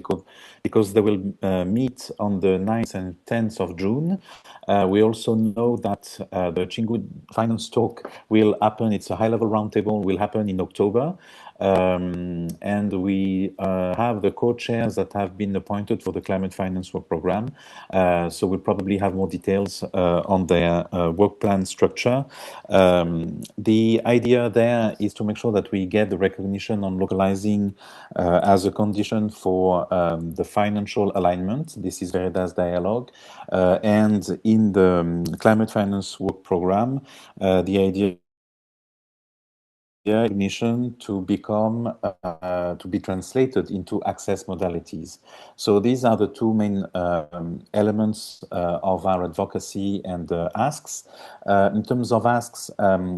because they will meet on the 9th and 10th of June. We also know that the Chingu Finance Talk will happen. It's a high-level roundtable, will happen in October. And we have the co-chairs that have been appointed for the climate finance work program. So we'll probably have more details on their work plan structure. The idea there is to make sure that we get the recognition on localizing as a condition for the financial alignment. This is Veritas Dialogue. And in the climate finance work program, the idea recognition to become to be translated into access modalities. So these are the two main elements of our advocacy and asks. In terms of asks,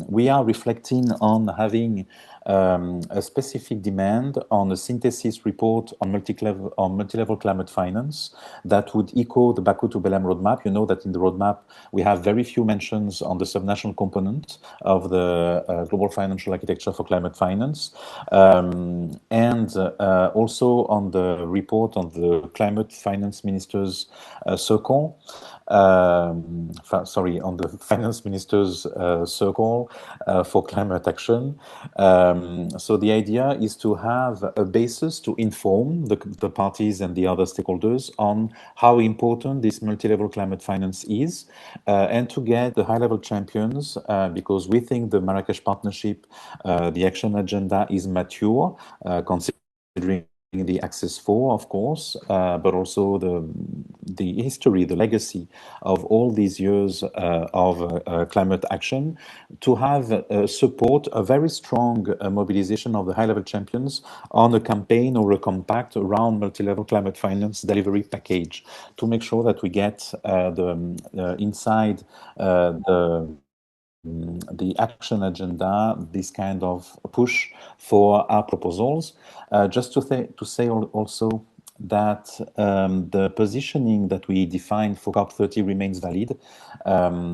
we are reflecting on having a specific demand on a synthesis report on multi-level climate finance that would echo the Baku to Belém roadmap. You know that in the roadmap we have very few mentions on the subnational component of the global financial architecture for climate finance, and also on the report on the climate finance ministers circle. Sorry, on the finance ministers circle for climate action. So the idea is to have a basis to inform the parties and the other stakeholders on how important this multi-level climate finance is, and to get the high-level champions, because we think the Marrakesh Partnership, the action agenda is mature, considering the Access 4, of course, but also the history, the legacy of all these years of climate action, to have support a very strong mobilization of the high-level champions on a campaign or a compact around multi-level climate finance delivery package, to make sure that we get inside the action agenda, this kind of push for our proposals. Just to say also that the positioning that we defined for COP30 remains valid.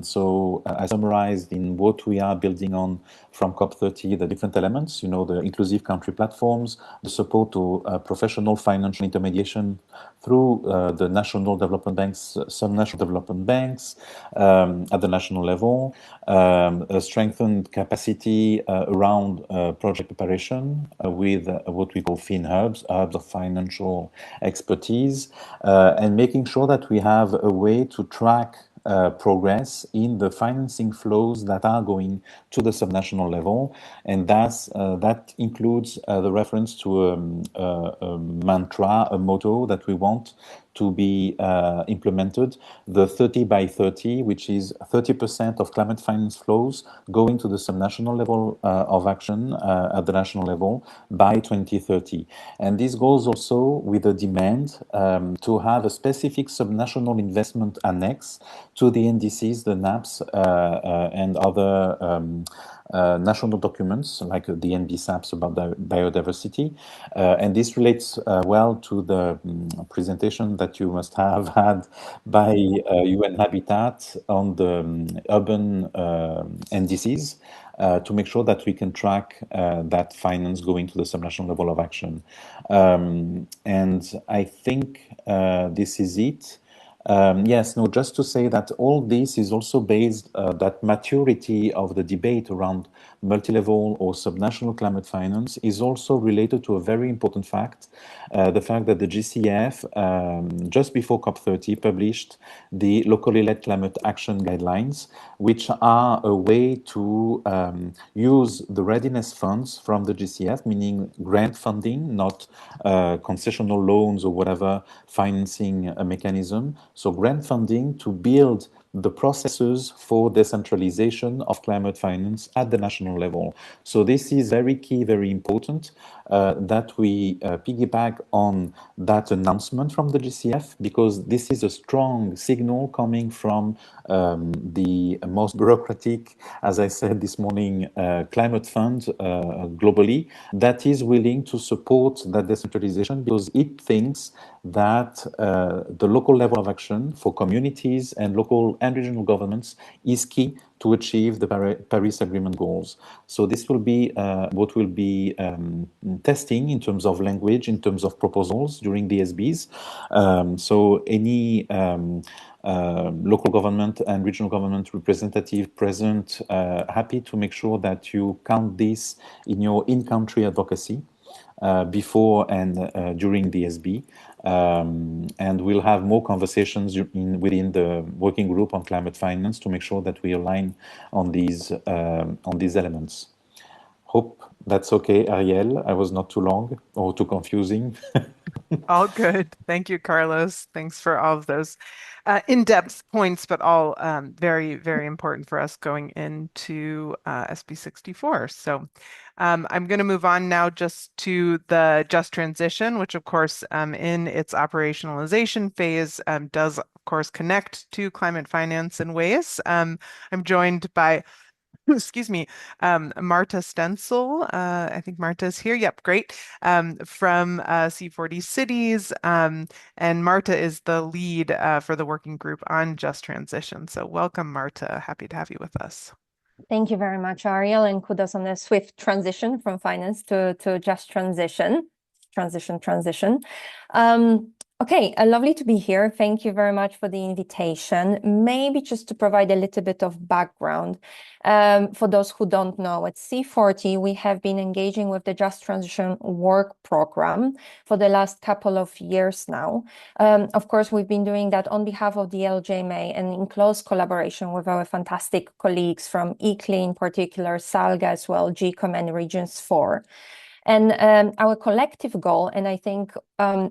So I summarized in what we are building on from COP30, the different elements, you know, the inclusive country platforms, the support to professional financial intermediation through the national development banks, some national development banks at the national level, a strengthened capacity around project preparation with what we call FinHubs, hubs of financial expertise, and making sure that we have a way to track progress in the financing flows that are going to the subnational level, and that includes the reference to a mantra, a motto that we want to be implemented, the 30 by 30, which is 30% of climate finance flows going to the subnational level of action at the national level by 2030. And this goes also with a demand to have a specific subnational investment annex to the NDCs, the NAPs, and other national documents like the NBSAPs about biodiversity. And this relates well to the presentation that you must have had by UN Habitat on the urban NDCs to make sure that we can track that finance going to the subnational level of action. And I think this is it. Yes, no, just to say that all this is also based, that maturity of the debate around multi-level or subnational climate finance is also related to a very important fact, the fact that the GCF, just before COP30, published the locally led climate action guidelines, which are a way to use the readiness funds from the GCF, meaning grant funding, not concessional loans or whatever financing mechanism. So grant funding to build the processes for decentralization of climate finance at the national level. So this is very key, very important that we piggyback on that announcement from the GCF, because this is a strong signal coming from the most bureaucratic, as I said this morning, climate fund globally, that is willing to support that decentralization because it thinks that the local level of action for communities and local and regional governments is key to achieve the Paris Agreement goals. So this will be what we'll be testing in terms of language, in terms of proposals during the SBs. So any local government and regional government representative present, happy to make sure that you count this in your in-country advocacy before and during the SB. And we'll have more conversations within the working group on climate finance to make sure that we align on these elements. Hope that's okay, Ariel. I was not too long or too confusing. All good. Thank you, Carlos. Thanks for all of those in-depth points, but all very, very important for us going into SB 64. So I'm going to move on now just to the just transition, which of course in its operationalization phase does of course connect to climate finance in ways. I'm joined by excuse me, Marta Stencil. I think Marta's here. Yep, great. From C40 Cities. And Marta is the lead for the working group on just transition. So welcome, Marta. Happy to have you with us. Thank you very much, Ariel, and kudos on the swift transition from finance to just transition. Okay, lovely to be here. Thank you very much for the invitation. Maybe just to provide a little bit of background for those who don't know, at C40, we have been engaging with the Just Transition Work Program for the last couple of years now. Of course, we've been doing that on behalf of the LGMA and in close collaboration with our fantastic colleagues from ICLEI, in particular, SALGA as well, GCOM and Regions 4. And our collective goal, and I think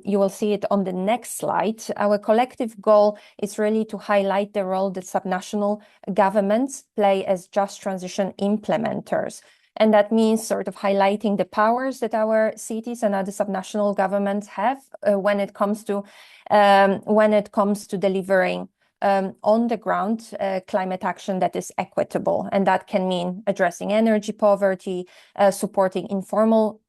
you will see it on the next slide, our collective goal is really to highlight the role that subnational governments play as just transition implementers. And that means sort of highlighting the powers that our cities and other subnational governments have when it comes to delivering on the ground climate action that is equitable. And that can mean addressing energy poverty, supporting informal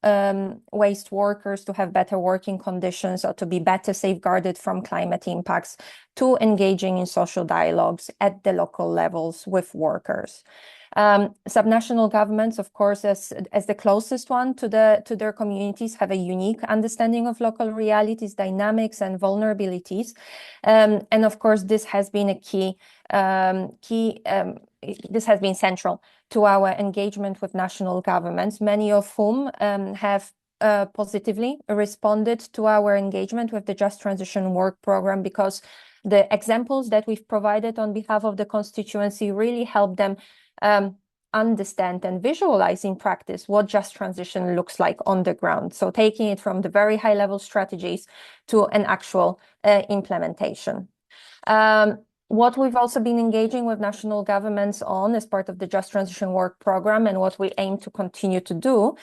waste workers to have better working conditions or to be better safeguarded from climate impacts, to engaging in social dialogues at the local levels with workers. Subnational governments, of course, as the closest one to their communities, have a unique understanding of local realities, dynamics, and vulnerabilities. And of course, this has been this has been central to our engagement with national governments, many of whom have positively responded to our engagement with the Just Transition Work Program, because the examples that we've provided on behalf of the constituency really help them understand and visualize in practice what just transition looks like on the ground. So taking it from the very high level strategies to an actual implementation. What we've also been engaging with national governments on as part of the Just Transition Work Program, and what we aim to continue to do,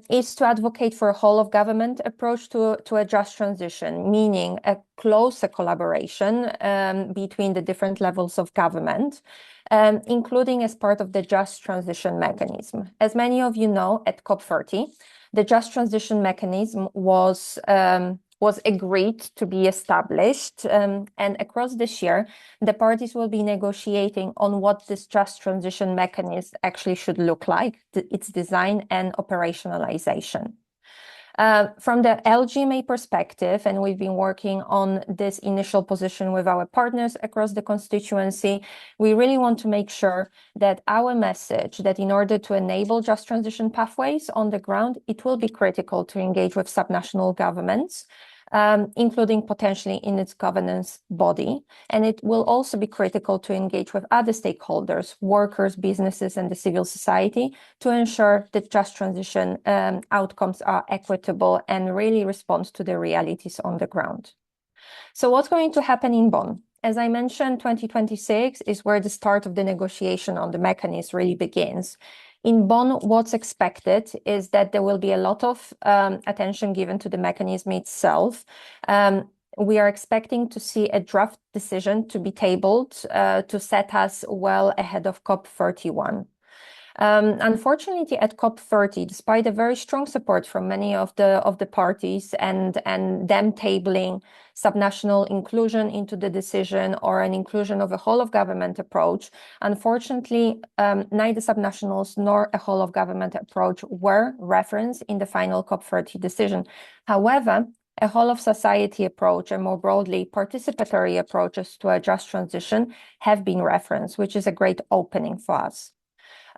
is to advocate for a whole of government approach to a just transition, meaning a closer collaboration between the different levels of government, including as part of the Just Transition Mechanism. As many of you know, at COP30, the Just Transition Mechanism was agreed to be established, and across this year, the parties will be negotiating on what this just transition mechanism actually should look like, its design and operationalization. From the LGMA perspective, and we've been working on this initial position with our partners across the constituency, we really want to make sure that our message, that in order to enable just transition pathways on the ground, it will be critical to engage with subnational governments, including potentially in its governance body. And it will also be critical to engage with other stakeholders, workers, businesses, and the civil society, to ensure that just transition outcomes are equitable and really respond to the realities on the ground. So what's going to happen in Bonn? As I mentioned, 2026 is where the start of the negotiation on the mechanism really begins. In Bonn, what's expected is that there will be a lot of attention given to the mechanism itself. We are expecting to see a draft decision to be tabled to set us well ahead of COP31. Unfortunately, at COP30, despite a very strong support from many of the parties and them tabling subnational inclusion into the decision or an inclusion of a whole of government approach, unfortunately, neither subnationals nor a whole of government approach were referenced in the final COP30 decision. However, a whole of society approach and more broadly participatory approaches to a just transition have been referenced, which is a great opening for us.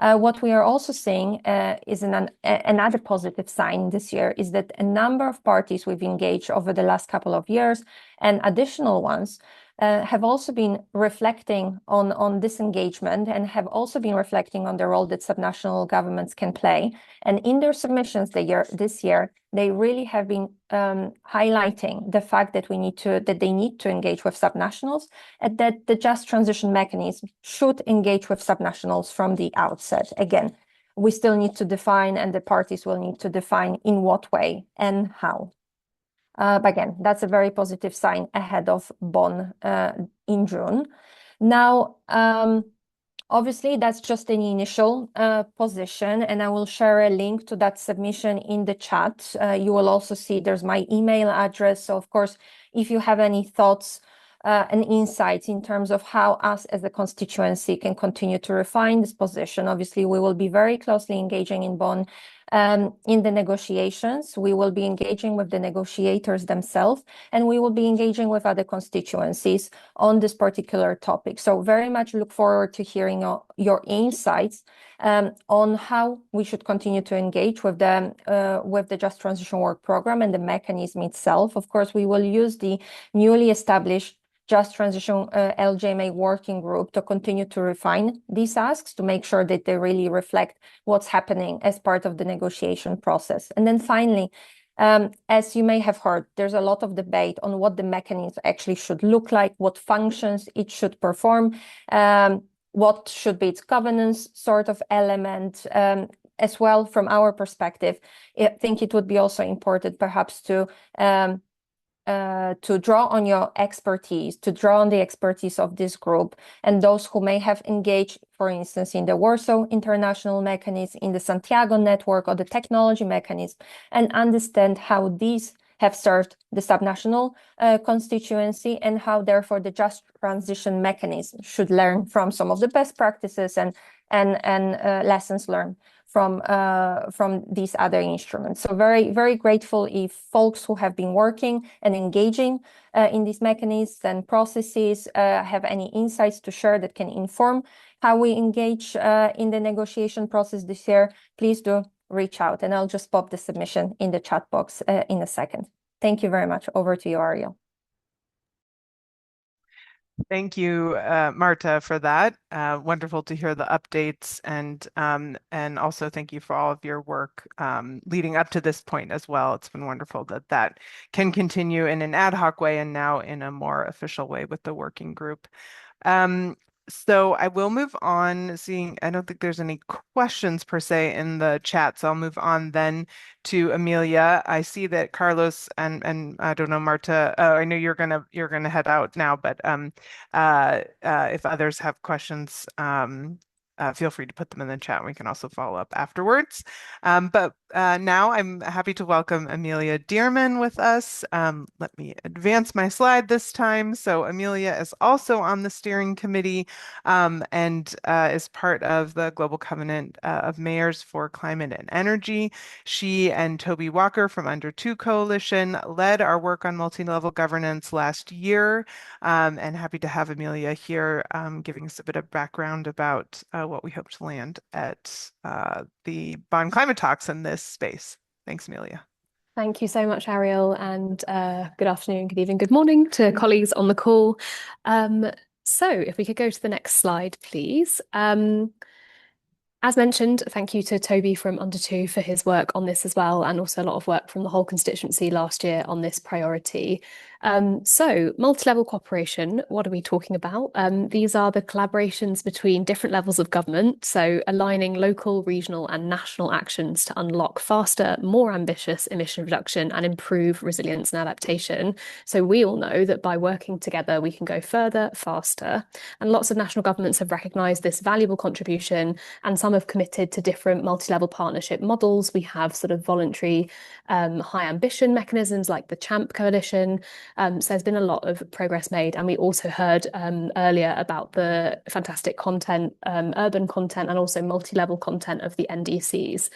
What we are also seeing is another positive sign this year is that a number of parties we've engaged over the last couple of years and additional ones have also been reflecting on this engagement and have also been reflecting on the role that subnational governments can play. And in their submissions this year, they really have been highlighting the fact that they need to engage with subnationals, and that the just transition mechanism should engage with subnationals from the outset. Again, we still need to define, and the parties will need to define in what way and how. But again, that's a very positive sign ahead of Bonn in June. Now, obviously, that's just an initial position, and I will share a link to that submission in the chat. You will also see there's my email address. So, of course, if you have any thoughts and insights in terms of how us as a constituency can continue to refine this position, obviously, we will be very closely engaging in Bonn in the negotiations. We will be engaging with the negotiators themselves, and we will be engaging with other constituencies on this particular topic. So very much look forward to hearing your insights on how we should continue to engage with the Just Transition Work Program and the mechanism itself. Of course, we will use the newly established Just Transition LGMA working group to continue to refine these asks to make sure that they really reflect what's happening as part of the negotiation process. And then finally, as you may have heard, there's a lot of debate on what the mechanism actually should look like, what functions it should perform, what should be its governance sort of element. As well, from our perspective, I think it would be also important perhaps to draw on your expertise, to draw on the expertise of this group and those who may have engaged, for instance, in the Warsaw International Mechanism, in the Santiago Network or the technology mechanism, and understand how these have served the subnational constituency, and how therefore the just transition mechanism should learn from some of the best practices and lessons learned from these other instruments. So very grateful if folks who have been working and engaging in these mechanisms and processes have any insights to share that can inform how we engage in the negotiation process this year. Please do reach out, and I'll just pop the submission in the chat box in a second. Thank you very much. Over to you, Ariel. Thank you, Marta, for that. Wonderful to hear the updates, and also thank you for all of your work leading up to this point as well. It's been wonderful that that can continue in an ad hoc way and now in a more official way with the working group. So I will move on, I don't think there's any questions per se in the chat, so I'll move on then to Amelia. I see that Carlos and I don't know, Marta, I know you're gonna head out now, but if others have questions, feel free to put them in the chat. We can also follow up afterwards. But now I'm happy to welcome Amelia Dearman with us. Let me advance my slide this time. So Amelia is also on the steering committee and is part of the Global Covenant of Mayors for Climate and Energy. She and Toby Walker from Under Two Coalition led our work on multi-level governance last year, and happy to have Amelia here giving us a bit of background about what we hope to land at the Bonn Climate Talks in this space. Thanks, Amelia. Thank you so much, Ariel, and good afternoon, good evening, good morning to colleagues on the call. So if we could go to the next slide, please. As mentioned, thank you to Toby from Under Two for his work on this as well, and also a lot of work from the whole constituency last year on this priority. So multi-level cooperation, what are we talking about? These are the collaborations between different levels of government, so aligning local, regional and national actions to unlock faster, more ambitious emission reduction and improve resilience and adaptation. So we all know that by working together, we can go further, faster. And lots of national governments have recognised this valuable contribution, and some have committed to different multi-level partnership models. We have sort of voluntary high ambition mechanisms like the CHAMP coalition. So there's been a lot of progress made, and we also heard earlier about the fantastic content, urban content and also multi-level content of the NDCs.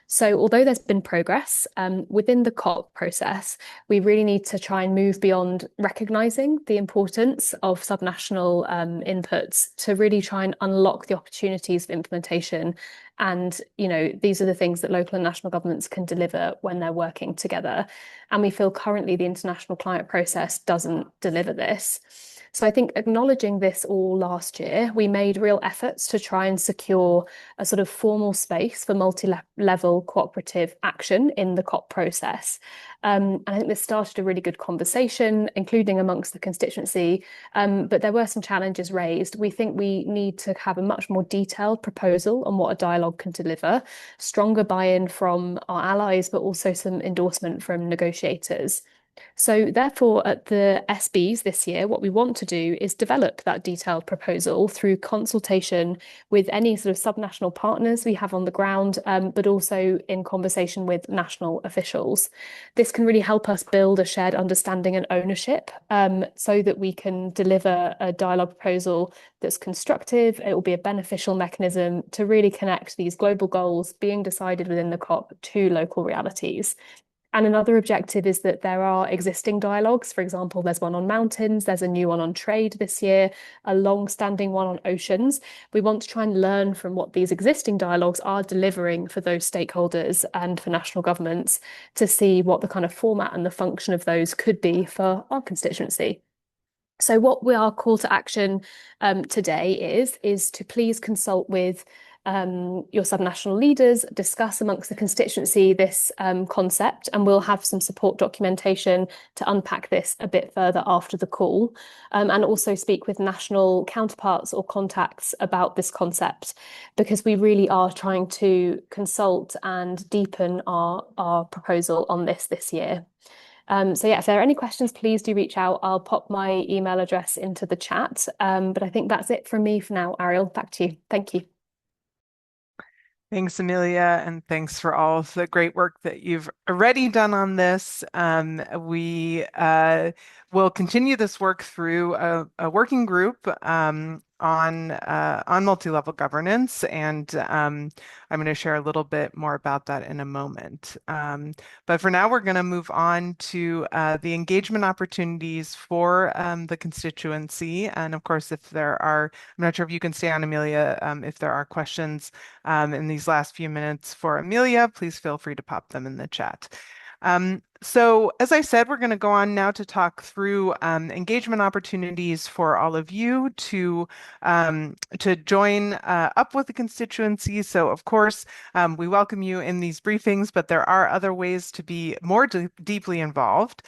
So although there's been progress within the COP process, we really need to try and move beyond recognising the importance of subnational inputs to really try and unlock the opportunities for implementation. And, you know, these are the things that local and national governments can deliver when they're working together. And we feel currently the international climate process doesn't deliver this. So I think acknowledging this all last year, we made real efforts to try and secure a sort of formal space for multi-level cooperative action in the COP process. And I think this started a really good conversation, including amongst the constituency, but there were some challenges raised. We think we need to have a much more detailed proposal on what a dialogue can deliver, stronger buy-in from our allies, but also some endorsement from negotiators. So therefore, at the SBs this year, what we want to do is develop that detailed proposal through consultation with any sort of subnational partners we have on the ground, but also in conversation with national officials. This can really help us build a shared understanding and ownership so that we can deliver a dialogue proposal that's constructive. It will be a beneficial mechanism to really connect these global goals being decided within the COP to local realities. And another objective is that there are existing dialogues. For example, there's one on mountains, there's a new one on trade this year, a long-standing one on oceans. We want to try and learn from what these existing dialogues are delivering for those stakeholders and for national governments to see what the kind of format and the function of those could be for our constituency. So what our call to action today is to please consult with your subnational leaders, discuss amongst the constituency this concept, and we'll have some support documentation to unpack this a bit further after the call, and also speak with national counterparts or contacts about this concept, because we really are trying to consult and deepen our proposal on this year. So yeah, if there are any questions, please do reach out. I'll pop my email address into the chat, but I think that's it from me for now. Ariel, back to you. Thank you. Thanks, Amelia, and thanks for all of the great work that you've already done on this. We will continue this work through a working group on multi-level governance, and I'm going to share a little bit more about that in a moment. But for now, we're going to move on to the engagement opportunities for the constituency. And of course, if there are, I'm not sure if you can stay on, Amelia, if there are questions in these last few minutes for Amelia, please feel free to pop them in the chat. So as I said, we're going to go on now to talk through engagement opportunities for all of you to join up with the constituency. So of course, we welcome you in these briefings, but there are other ways to be more deeply involved.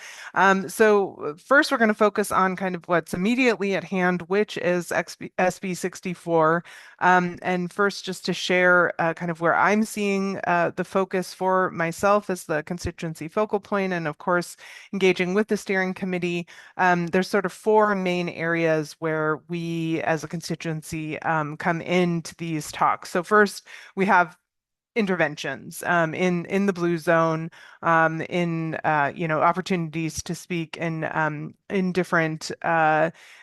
So first, we're going to focus on kind of what's immediately at hand, which is SB 64. And first, just to share kind of where I'm seeing the focus for myself as the constituency focal point, and of course, engaging with the steering committee. There's sort of four main areas where we as a constituency come into these talks. So first, we have interventions in the blue zone, in opportunities to speak in different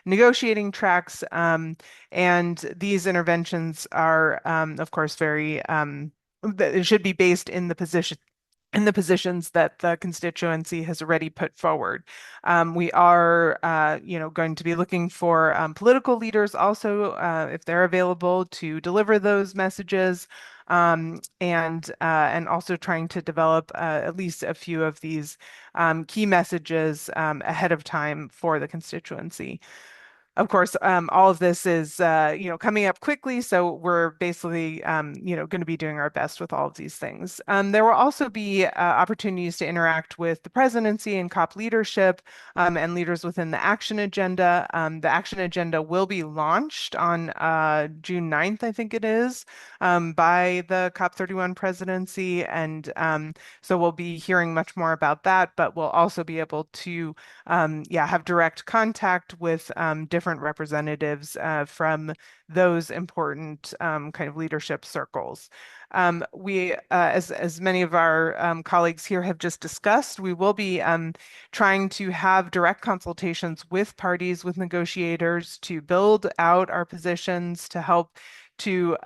negotiating tracks, and these interventions are of course very it should be based in the positions that the constituency has already put forward. We are, going to be looking for political leaders also, if they're available, to deliver those messages, and also trying to develop at least a few of these key messages ahead of time for the constituency. Of course, all of this is, coming up quickly, so we're basically, going to be doing our best with all of these things. There will also be opportunities to interact with the presidency and COP leadership and leaders within the action agenda. The action agenda will be launched on June 9th, I think it is, by the COP31 presidency, and so we'll be hearing much more about that, but we'll also be able to, have direct contact with different representatives from those important kind of leadership circles. We, as many of our colleagues here have just discussed, we will be trying to have direct consultations with parties, with negotiators, to build out our positions, to help to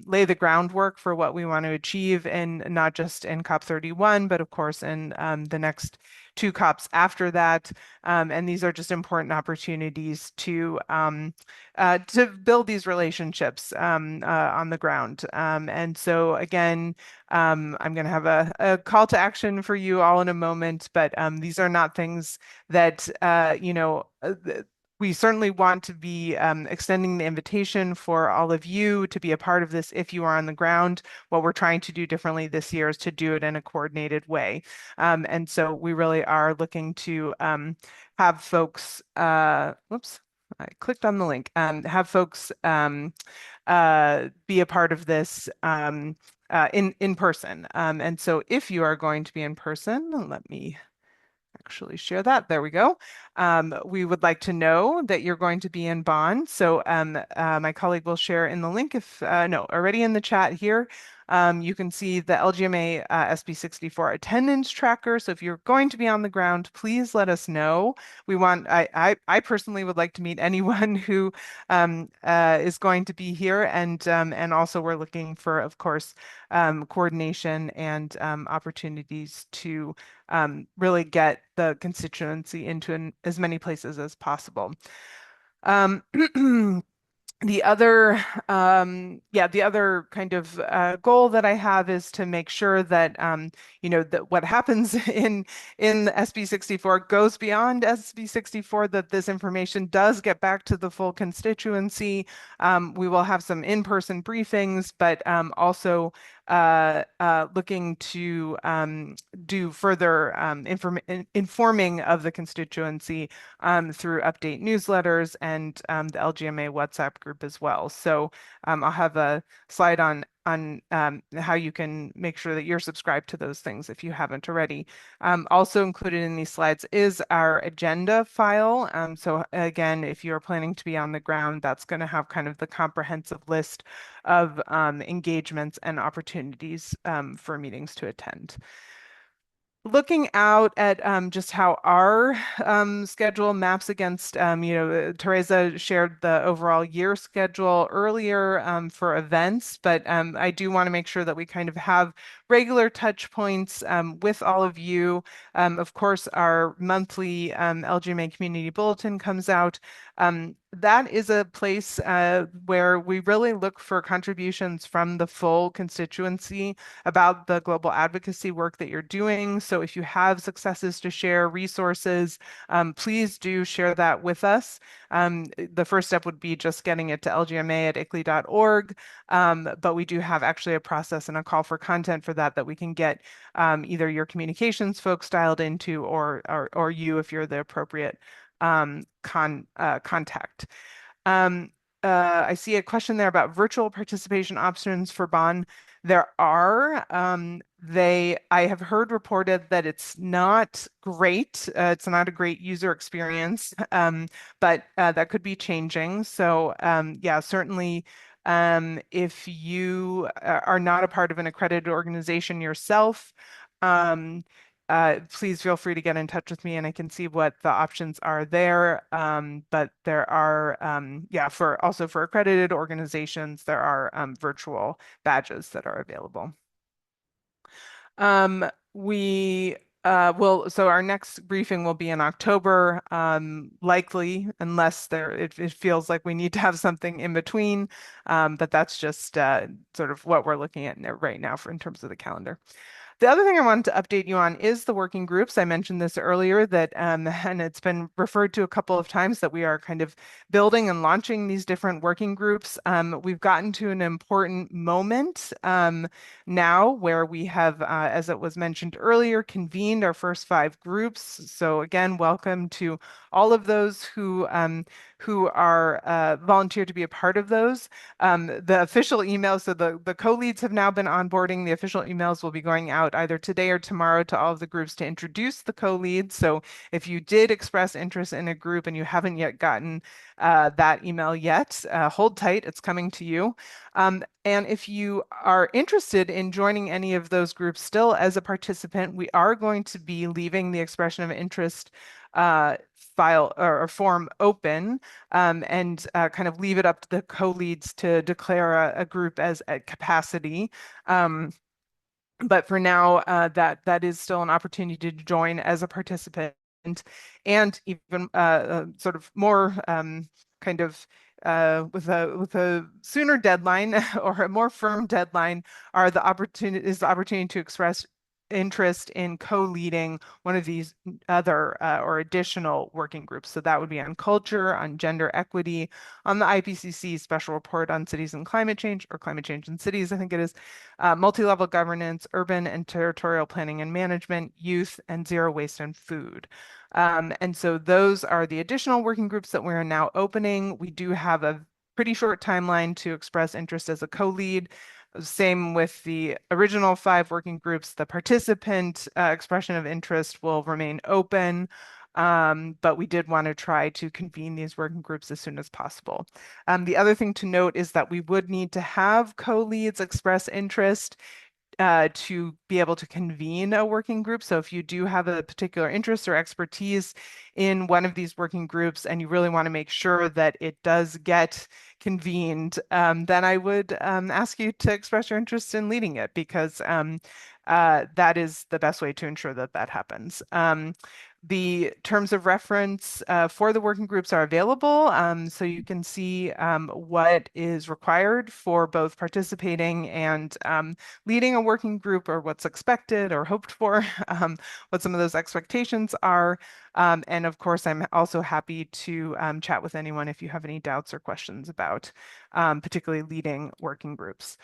lay the groundwork for what we want to achieve, and not just in COP31, but of course in the next two COPs after that. And these are just important opportunities to build these relationships on the ground. And so again, I'm going to have a call to action for you all in a moment, but these are not things that, we certainly want to be extending the invitation for all of you to be a part of this if you are on the ground. What we're trying to do differently this year is to do it in a coordinated way. And so we really are looking to have folks, whoops, I clicked on the link, have folks be a part of this in person. And so if you are going to be in person, let me actually share that. There we go. We would like to know that you're going to be in Bonn. So my colleague will share in the link, if no, already in the chat here. You can see the LGMA SB64 attendance tracker. So if you're going to be on the ground, please let us know. We want, I personally would like to meet anyone who is going to be here. And also we're looking for, of course, coordination and opportunities to really get the constituency into as many places as possible. The other, the other kind of goal that I have is to make sure that, that what happens in SB64 goes beyond SB64, that this information does get back to the full constituency. We will have some in-person briefings, but also looking to do further informing of the constituency through update newsletters and the LGMA WhatsApp group as well. So I'll have a slide on how you can make sure that you're subscribed to those things if you haven't already. Also included in these slides is our agenda file. So again, if you're planning to be on the ground, that's going to have kind of the comprehensive list of engagements and opportunities for meetings to attend. Looking out at just how our schedule maps against, Teresa shared the overall year schedule earlier for events, but I do want to make sure that we kind of have regular touch points with all of you. Of course, our monthly LGMA Community Bulletin comes out. That is a place where we really look for contributions from the full constituency about the global advocacy work that you're doing. So if you have successes to share, resources, please do share that with us. The first step would be just getting it to lgma@ickley.org. But we do have actually a process and a call for content for that we can get either your communications folks dialed into or you if you're the appropriate contact. I see a question there about virtual participation options for Bonn. There are. I have heard reported that it's not great. It's not a great user experience, but that could be changing. So yeah, certainly if you are not a part of an accredited organization yourself, please feel free to get in touch with me and I can see what the options are there. But there are, yeah, also for accredited organizations, there are virtual badges that are available. So our next briefing will be in October, likely, unless it feels like we need to have something in between. But that's just sort of what we're looking at right now in terms of the calendar. The other thing I wanted to update you on is the working groups. I mentioned this earlier that, and it's been referred to a couple of times that we are kind of building and launching these different working groups. We've gotten to an important moment now where we have, as it was mentioned earlier, convened our first 5 groups. So again, welcome to all of those who are volunteered to be a part of those. The official email, so the co-leads have now been onboarding. The official emails will be going out either today or tomorrow to all of the groups to introduce the co-leads. So if you did express interest in a group and you haven't yet gotten that email yet, hold tight, it's coming to you. And if you are interested in joining any of those groups still as a participant, we are going to be leaving the expression of interest file or form open and kind of leave it up to the co-leads to declare a group as at capacity. But for now, that is still an opportunity to join as a participant, and even sort of more kind of with a sooner deadline or a more firm deadline is the opportunity to express interest in co-leading one of these other or additional working groups. So that would be on culture, on gender equity, on the IPCC special report on cities and climate change, or climate change in cities, I think it is, multi-level governance, urban and territorial planning and management, youth, and zero waste and food. And so those are the additional working groups that we're now opening. We do have a pretty short timeline to express interest as a co-lead. Same with the original 5 working groups. The participant expression of interest will remain open, but we did want to try to convene these working groups as soon as possible. The other thing to note is that we would need to have co-leads express interest to be able to convene a working group. So if you do have a particular interest or expertise in one of these working groups and you really want to make sure that it does get convened, then I would ask you to express your interest in leading it, because that is the best way to ensure that that happens. The terms of reference for the working groups are available, so you can see what is required for both participating and leading a working group, or what's expected or hoped for, what some of those expectations are. And of course, I'm also happy to chat with anyone if you have any doubts or questions about particularly leading working groups.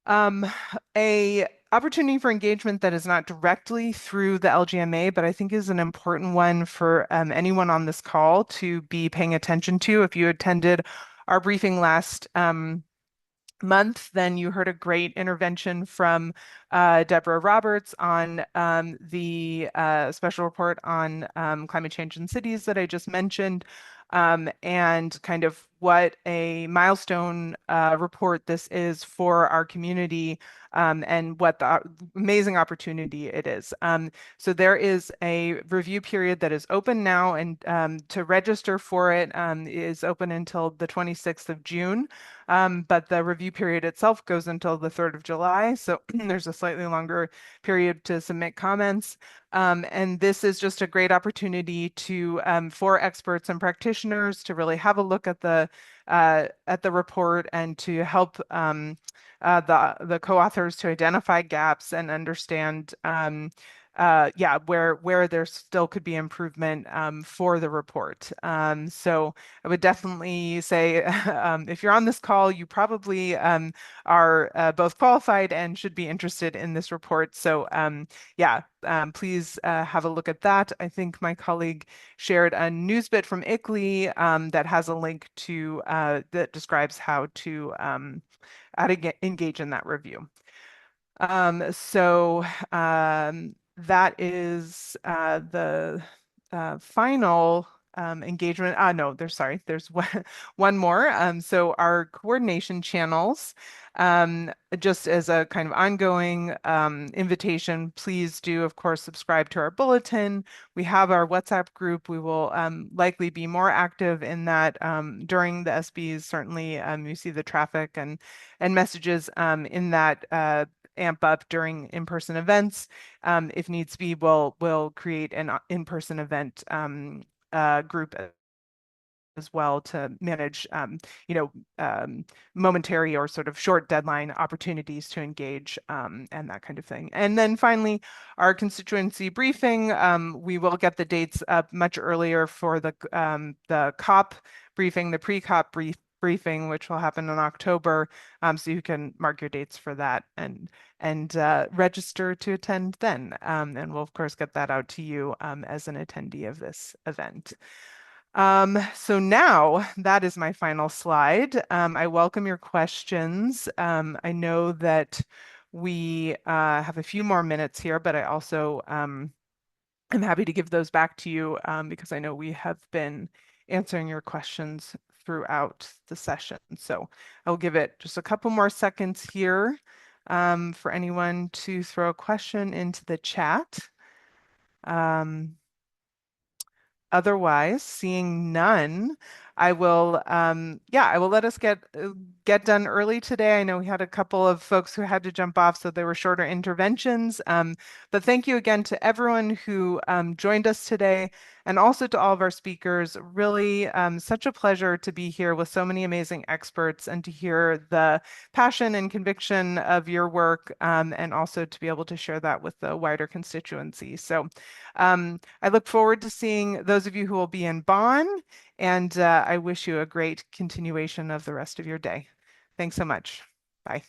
A opportunity for engagement that is not directly through the LGMA, but I think is an important one for anyone on this call to be paying attention to. If you attended our briefing last month, then you heard a great intervention from Deborah Roberts on the special report on climate change in cities that I just mentioned, and kind of what a milestone report this is for our community, and what the amazing opportunity it is. So there is a review period that is open now, and to register for it is open until the 26th of June. But the review period itself goes until the 3rd of July. So there's a slightly longer period to submit comments. And this is just a great opportunity to for experts and practitioners to really have a look at the report and to help the co-authors to identify gaps and understand where there still could be improvement for the report. So I would definitely say if you're on this call, you probably are both qualified and should be interested in this report. So please have a look at that. I think my colleague shared a news bit from ICLEI that has a link to that describes how to engage in that review. That is the final engagement. No, there's one more. So our coordination channels, just as a kind of ongoing invitation, please do, of course, subscribe to our bulletin. We have our WhatsApp group. We will likely be more active in that during the SBs. Certainly, you see the traffic and messages in that amp up during in-person events. If needs be, we'll create an in-person event group as well to manage, momentary or sort of short deadline opportunities to engage and that kind of thing. And then finally, our constituency briefing, we will get the dates up much earlier for the COP briefing, the pre-COP briefing, which will happen in October. So you can mark your dates for that and register to attend then. And we'll of course get that out to you as an attendee of this event. So now that is my final slide. I welcome your questions. I know that we have a few more minutes here, but I also am happy to give those back to you because I know we have been answering your questions throughout the session. So I'll give it just a couple more seconds here for anyone to throw a question into the chat. Otherwise, seeing none, I will let us get done early today. I know we had a couple of folks who had to jump off, so there were shorter interventions. But thank you again to everyone who joined us today, and also to all of our speakers. Really such a pleasure to be here with so many amazing experts and to hear the passion and conviction of your work, and also to be able to share that with the wider constituency. So I look forward to seeing those of you who will be in Bonn, and I wish you a great continuation of the rest of your day. Thanks so much. Bye.